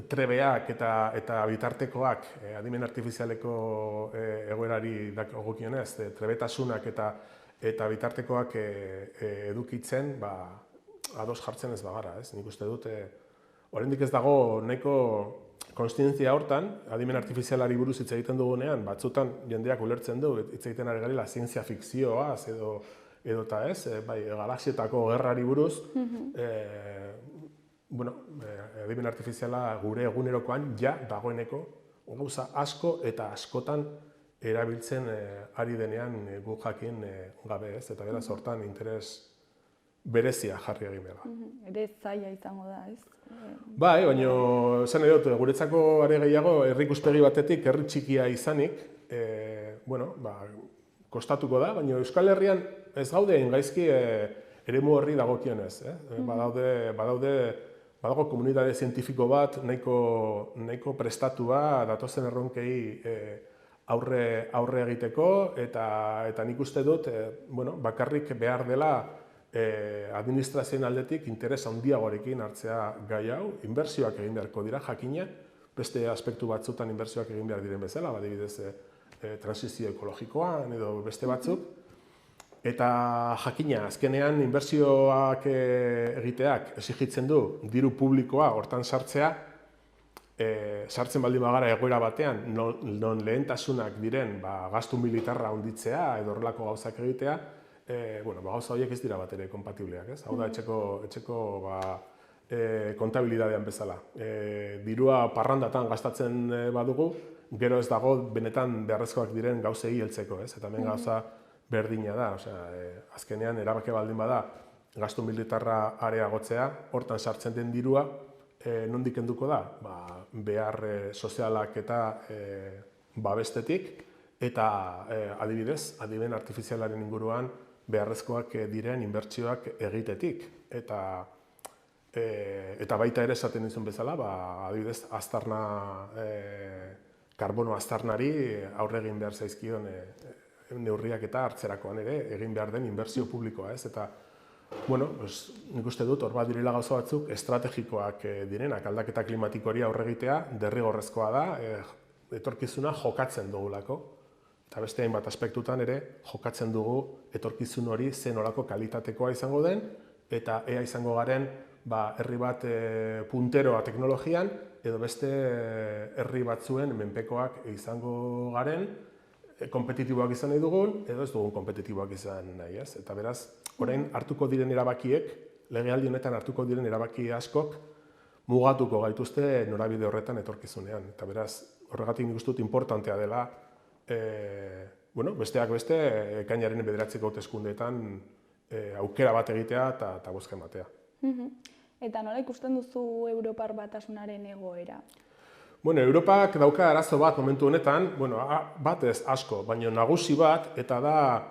trebeak eta bitartekoak adimen artifizialeko egoerari dagokionez, trebetasunak eta bitartekoak edukitzen, ados jartzen ez bagara, ez? Nik uste dut, oraindik ez dago nahiko konstientzia hortan, adimen artifizialari buruz hitz egiten dugunean, batzutan jendeak ulertzen du, hitz egiten ari garela zientzia fikzioaz edota ez, galaxietako gerrari buruz, adimen artifiziala gure egunerokoan dagoeneko gauza asko eta askotan erabiltzen ari denean gu jakin gabe, ez? Eta beraz hortan interes berezia jarri egin behar da. Ere zaila izango da, ez? Bai, baina esan nahi dut, guretzako are gehiago herri ikuspegi batetik, herri txikia izanik, kostatuko da, baina Euskal Herrian ez gaude gaizki eremu horri dagokionez. Badago komunitate zientifiko bat nahiko prestatua datozen erronkei aurre egiteko, eta nik uste dut bakarrik behar dela administrazioen aldetik interes handiagoarekin hartzea gai hau, inbertsioak egin beharko dira, jakina, beste aspektu batzutan inbertsioak egin behar diren bezala, adibidez transizio ekologikoan edo beste batzuk, eta jakina, azkenean inbertsioak egiteak exigitzen du diru publikoa hortan sartzea, sartzen baldin bagara egoera batean, non lehentasunak diren gastu militarra handitzea edo horrelako gauzak egitea, gauza horiek ez dira bat ere kompatibleak, ez? Hau da, etxeko kontabilidadean bezala. Dirua parrandatan gastatzen badugu, gero ez dago benetan beharrezkoak diren gauzei heltzeko, ez? Eta hemen gauza berdina da, azkenean erabaki baldin bada gastu militarra areagotzea, hortan sartzen den dirua, nondik kenduko da? Behar sozialak eta babestetik, eta adibidez, adimen artifizialaren inguruan, beharrezkoak diren inbertsioak egitetik. Eta baita ere esaten dizun bezala, adibidez, karbono aztarnari aurre egin behar zaizkion neurriak eta hartzerakoan ere egin behar den inbertsio publikoa, ez? Eta, nik uste dut, hor badirela gauza batzuk estrategikoak direnak, aldaketa klimatikoari aurre egitea, derrigorrezkoa da, etorkizuna jokatzen dugulako. Eta beste hainbat aspektutan ere jokatzen dugu etorkizun hori zen nolako kalitatekoa izango den, eta ea izango garen herri bat punteroa teknologian, edo beste herri batzuen menpekoak izango garen, kompetitiboak izan nahi dugun, edo ez dugun kompetitiboak izan nahi, ez? Eta beraz, orain hartuko diren erabakiek, legealdi honetan hartuko diren erabaki askok, mugatuko gaituzte norabide horretan etorkizunean. Eta beraz, horregatik nik uste dut importantea dela, besteak beste, ekainaren 9 hauteskundeetan aukera bat egitea eta bozka ematea. Eta nola ikusten duzu Europar Batasunaren egoera? Europak dauka arazo bat momentu honetan, bat ez asko, baina nagusi bat, eta da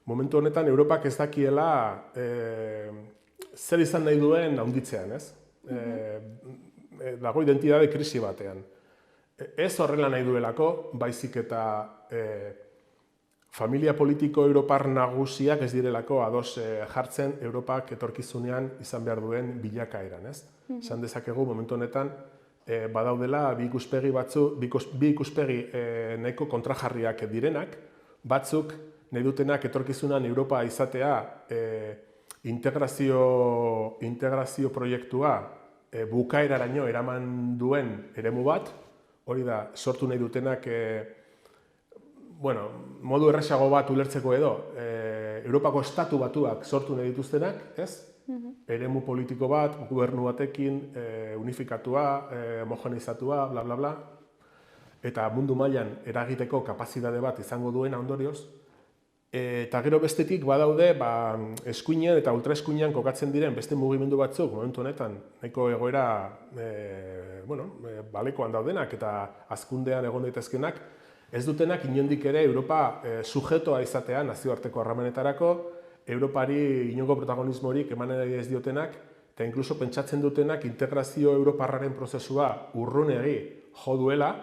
momentu honetan Europak ez dakiela zer izan nahi duen handitzean, ez? Dago identitate krisi batean. Ez horrela nahi duelako, baizik eta familia politiko Europar nagusiak ez direlako ados jartzen Europak etorkizunean izan behar duen bilakaeran, ez? Esan dezakegu momentu honetan badaudela bi ikuspegi nahiko kontrajarriak direnak, batzuk nahi dutenak etorkizunean Europa izatea integrazio proiektua bukaeraraino eraman duen eremu bat, hori da sortu nahi dutenak modu errazago bat ulertzeko edo, Europako estatu batuak sortu nahi dituztenak, ez? Eremu politiko bat, gobernu batekin, unifikatua, homogenizatua, bla, bla, bla, eta mundu mailan eragiteko kapazitate bat izango duena ondorioz, eta gero bestetik badaude eskuinean eta ultraeskuinean kokatzen diren beste mugimendu batzuk, momentu honetan, nahiko egoera balekoan daudenak eta hazkundean egon daitezkenak, ez dutenak inondik ere Europa sujetoa izatea nazioarteko harremanetarako, Europari inongo protagonismorik eman ez diotenak, eta inkluso pentsatzen dutenak integrazio europarraren prozesua urrunegi jo duela,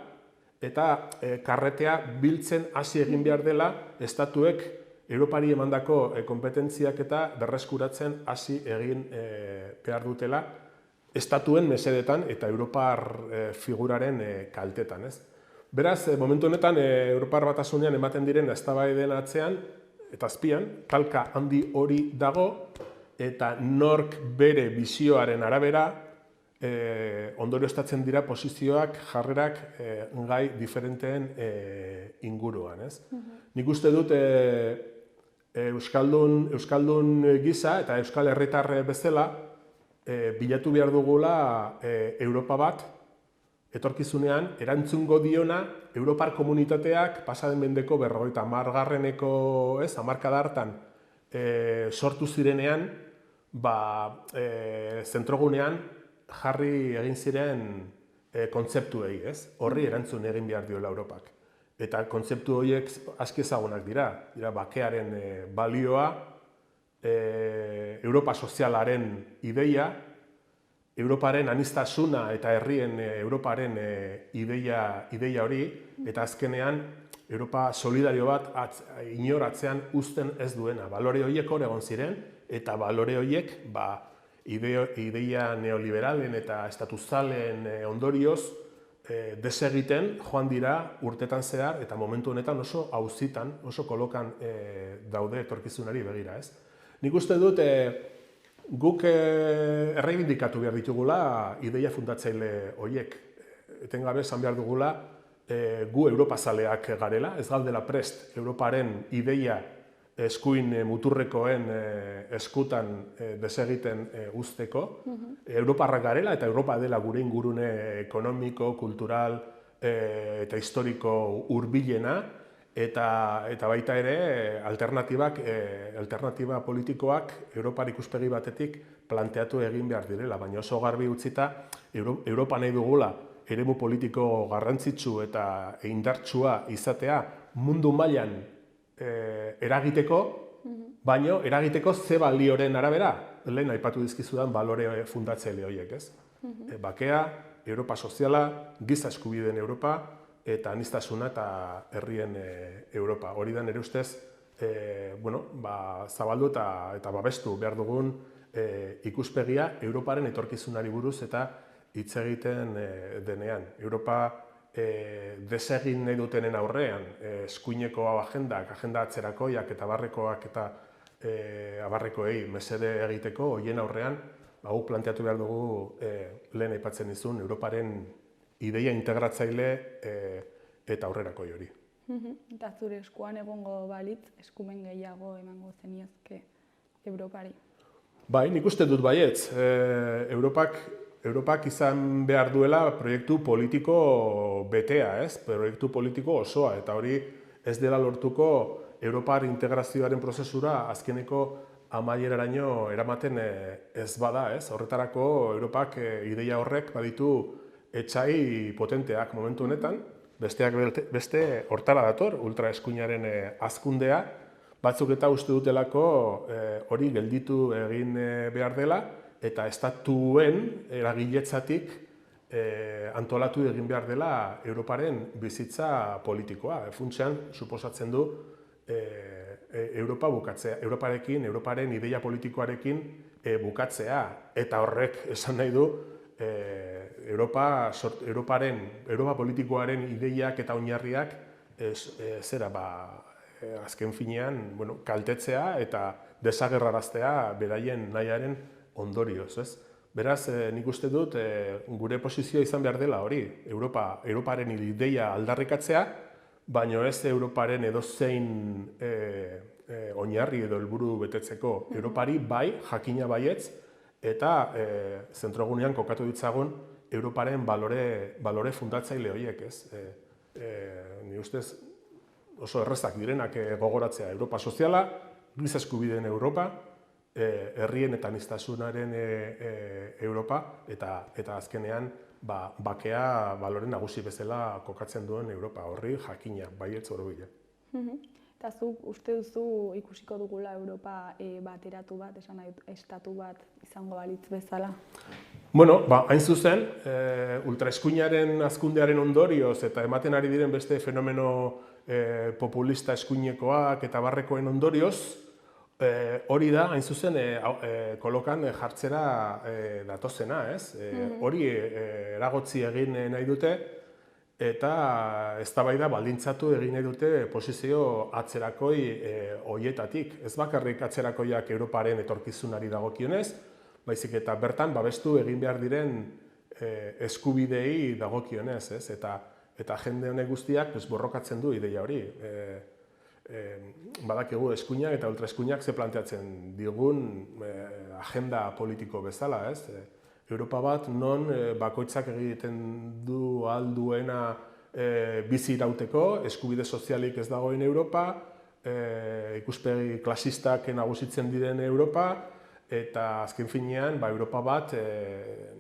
eta karretea biltzen hasi egin behar dela estatuek Europari emandako kompetentziak eta berreskuratzen hasi egin behar dutela estatuen mesedetan eta Europar figuraren kaltetan, ez? Beraz, momentu honetan Europar Batasunean ematen diren eztabaiden atzean eta azpian, talka handi hori dago eta nork bere bizioaren arabera ondorioztatzen dira posizioak, jarrerak gai diferenteen inguruan, ez? Nik uste dut Euskaldun gisa eta Euskal Herritar bezala bilatu behar dugula Europa bat, etorkizunean, erantzungo diona Europar komunitateak pasaden mendeko 50. Hamarkada hartan sortu zirenean, zentrogunean jarri egin ziren kontzeptuei, ez? Horri erantzun egin behar diola Europak. Eta kontzeptu horiek aski ezagunak dira bakearen balioa, Europa sozialaren ideia, Europaren aniztasuna eta herrien Europaren ideia hori, eta azkenean Europa solidario bat inoratzean uzten ez duena. Balore horiek hor egon ziren, eta balore horiek ideia neoliberalen eta estatuzalen ondorioz desegiten joan dira urtetan zehar, eta momentu honetan oso auzitan, oso kolokan daude etorkizunari begira, ez? Nik uste dut guk erreibindikatu behar ditugula ideia fundatzaile horiek. Etengabe esan behar dugula gu Europazaleak garela, ez galdela prest Europaren ideia eskuin muturrekoen eskutan desegiten uzteko. Europarrak garela eta Europa dela gure ingurune ekonomiko, kultural eta historiko hurbilena, eta baita ere alternatiba politikoak Europar ikuspegi batetik planteatu egin behar direla, baina oso garbi utzita Europa nahi dugula eremu politiko garrantzitsu eta indartsua izatea mundu mailan eragiteko, baino eragiteko ze balioren arabera, lehen aipatu dizkizudan balore fundatzaile horiek, ez? Bakea, Europa soziala, giza eskubideen Europa, eta aniztasuna eta herrien Europa. Hori da nire ustez, zabaldu eta babestu behar dugun ikuspegia Europaren etorkizunari buruz eta hitz egiten denean. Europa desegin nahi dutenen aurrean, eskuineko agendak, agenda atzerakoiak eta abarrekoak eta abarrekoei mesede egiteko, horien aurrean, guk planteatu behar dugu lehen aipatzen dizun Europaren ideia integratzaile eta aurrerakoi hori. Eta zure eskuan egongo balitz, eskumen gehiago emango zeniozke Europari? Bai, nik uste dut baietz. Europak izan behar duela proiektu politiko betea, ez? Proiektu politiko osoa, eta hori ez dela lortuko Europar integrazioaren prozesura azkeneko amaieraraino eramaten ez bada, ez? Horretarako Europak ideia horrek baditu etxai potenteak momentu honetan, besteak beste hortara dator, ultraeskuinaren hazkundea, batzuk eta uste dutelako hori gelditu egin behar dela, eta estatuen eragiletzatik antolatu egin behar dela Europaren bizitza politikoa. Funtsean, suposatzen du Europa bukatzea, Europarekin, Europaren ideia politikoarekin bukatzea, eta horrek esan nahi du Europa politikoaren ideiak eta oinarriak azken finean kaltetzea eta desagerraraztea beraien nahiaren ondorioz, ez? Beraz, nik uste dut gure posizioa izan behar dela hori, Europaren ideia aldarrikatzea, baino ez Europaren edozein oinarri edo helburu betetzeko. Europari bai, jakina baietz, eta zentrogunean kokatu ditzagun Europaren balore fundatzaile horiek, ez? Ni ustez oso errezak direnak gogoratzea Europa soziala, giza eskubideen Europa, herrien eta aniztasunaren Europa, eta azkenean bakea balore nagusi bezala kokatzen duen Europa, horri jakina, baietz horobila. Eta zuk uste duzu ikusiko dugula Europa bateratu bat, esan nahi estatu bat izango balitz bezala? Bueno, hain zuzen, ultraeskuinaren hazkundearen ondorioz eta ematen ari diren beste fenomeno populista eskuinekoak eta barrekoen ondorioz, hori da, hain zuzen, kolokan jartzera datozena, ez? Hori eragotzi egin nahi dute, eta eztabaida baldintzatu egin nahi dute posizio atzerakoi horietatik. Ez bakarrik atzerakoiak Europaren etorkizunari dagokionez, baizik eta bertan babestu egin behar diren eskubidei dagokionez, ez? Eta jende honek guztiak borrokatzen du ideia hori. Badakigu eskuinak eta ultraeskuinak ze planteatzen digun agenda politiko bezala, ez? Europa bat non bakoitzak egiten du ahal duena bizi irauteko, eskubide sozialik ez dagoen Europa, ikuspegi klasistak nagusitzen diren Europa, eta azken finean Europa bat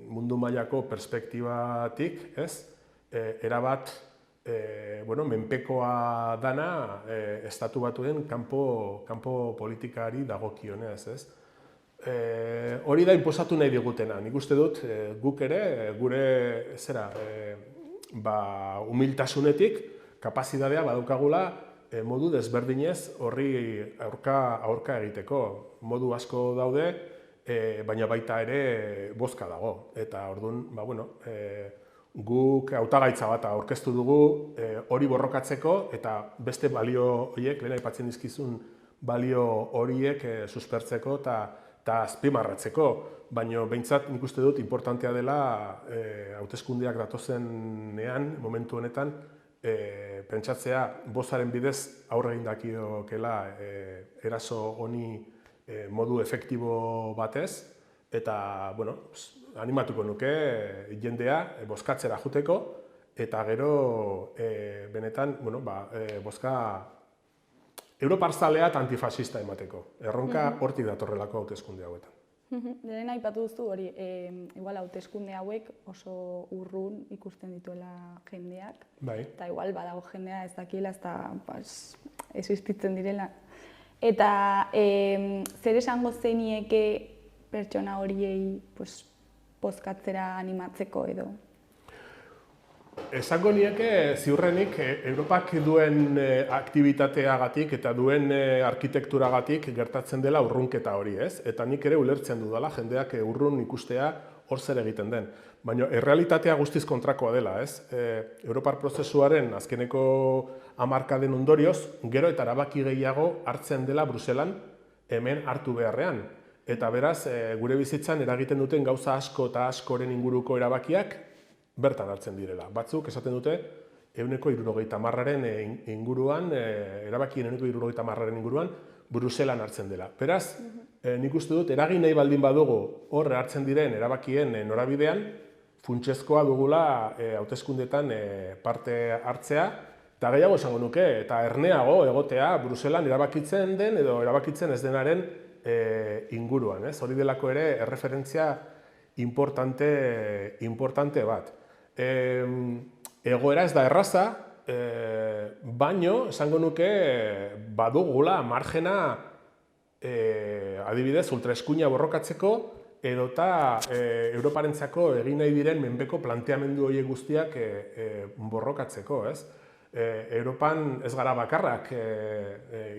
mundu mailako perspektibatik, ez? Erabat menpekoa dana estatu batuen kanpo politikari dagokionez, ez? Hori da inposatu nahi digutena. Nik uste dut guk ere, gure humiltasunetik, kapazitatea badaukagula modu desberdinez horri aurka egiteko. Modu asko daude, baina baita ere bozka dago. Eta orduan, guk hautagaitza bat aurkeztu dugu hori borrokatzeko eta beste balio horiek, lehen aipatzen dizkizun balio horiek suspertzeko eta azpimarratzeko, baina behintzat nik uste dut importantea dela hauteskundeak datozenean, momentu honetan, pentsatzea bozaren bidez aurre egin dakiokela eraso honi modu efektibo batez, eta animatuko nuke jendea bozkatzera joateko, eta gero benetan bozka europarzalea eta antifasista emateko. Erronka hortik datorrelako hauteskunde hauetan. Lehen aipatu duzu hori, igual hauteskunde hauek oso urrun ikusten dituela jendeak. Bai. Eta igual badago jendea ez dakiela, ez da existitzen direla. Eta zer esango zenieke pertsona horiei bozkatzera animatzeko edo? Esango nieke ziurrenik Europak duen aktibitateagatik eta duen arkitekturagatik gertatzen dela urrunketa hori, ez? Eta nik ere ulertzen dudala jendeak urrun ikustea hor zer egiten den. Baina errealitatea guztiz kontrakoa dela, ez? Europar prozesuaren azkeneko hamarkaden ondorioz, gero eta erabaki gehiago hartzen dela Bruselan hemen hartu beharrean. Eta beraz, gure bizitzan eragiten duten gauza asko eta askoren inguruko erabakiak bertan hartzen direla. Batzuk esaten dute, 70%aren inguruan, erabakien 70%aren inguruan, Bruselan hartzen dela. Beraz, nik uste dut, eragin nahi baldin badugu horre hartzen diren erabakien norabidean, funtsezkoa dugula hauteskundetan parte hartzea, eta gehiago esango nuke, eta erneago egotea Bruselan erabakitzen den edo erabakitzen ez denaren inguruan. Hori delako ere erreferentzia importante bat. Egoera ez da erraza, baino esango nuke badugula margena adibidez ultraeskuina borrokatzeko edota Europarentzako egin nahi diren menpeko planteamendu horiek guztiak borrokatzeko, ez? Europan ez gara bakarrak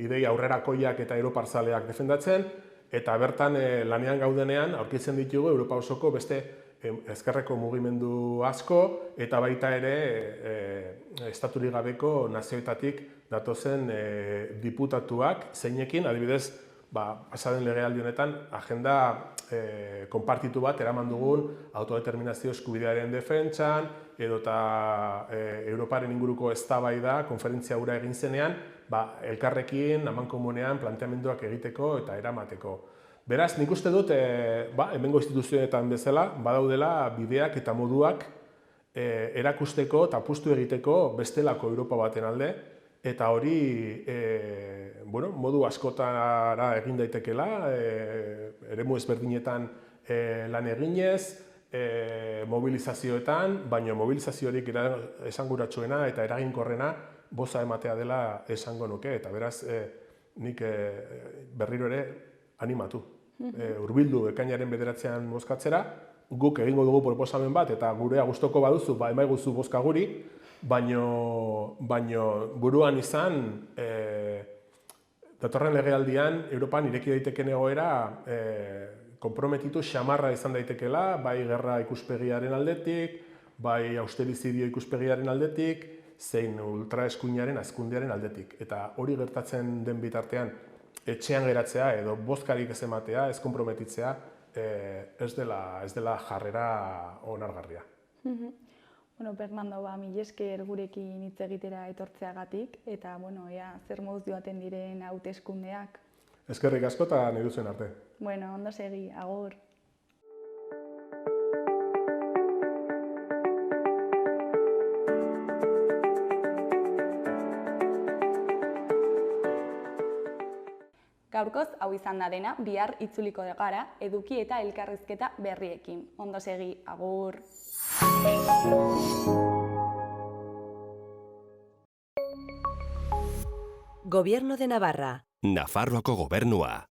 idei aurrerakoiak eta europarzaleak defendatzen, eta bertan lanean gaudenean aurkitzen ditugu Europa osoko beste ezkerreko mugimendu asko, eta baita ere estaturik gabeko nazioetatik datozen diputatuak, zeinekin, adibidez, pasaden legealdi honetan, agenda konpartitu bat eraman dugun autodeterminazio eskubidearen defentsan, edota Europaren inguruko eztabaida, konferentzia hura egin zenean, elkarrekin, amankomunean, planteamenduak egiteko eta eramateko. Beraz, nik uste dut, hemengo instituzioetan bezala, badaudela bideak eta moduak erakusteko eta apustu egiteko bestelako Europa baten alde, eta hori modu askotara egin daitekela, eremu ezberdinetan lan eginez, mobilizazioetan, baina mobilizaziorik esanguratsuena eta eraginkorrena boza ematea dela esango nuke, eta beraz, nik berriro ere animatu. Hurbildu ekainaren 9an bozkatzera, guk egingo dugu proposamen bat, eta gurea gustoko baduzu, emaiguzu bozka guri, baino buruan izan, datorren legealdian, Europan ireki daiteken egoera konprometitu xamarra izan daitekeela, bai gerra ikuspegiaren aldetik, bai austerizidio ikuspegiaren aldetik, zein ultraeskuinaren hazkundearen aldetik. Eta hori gertatzen den bitartean, etxean geratzea edo bozkarik ez ematea, ez konprometitzea, ez dela jarrera onargarria. Fernando, mila esker gurekin hitz egitera etortzeagatik, eta ea zer moduz joaten diren hauteskundeak. Eskerrik asko eta nahi duzen arte. Ondo segi, agur. Gaurkoz, hau izan da dena, bihar itzuliko gara, eduki eta elkarrizketa berriekin. Ondo segi, agur! Gobierno de Navarra. Nafarroako gobernua.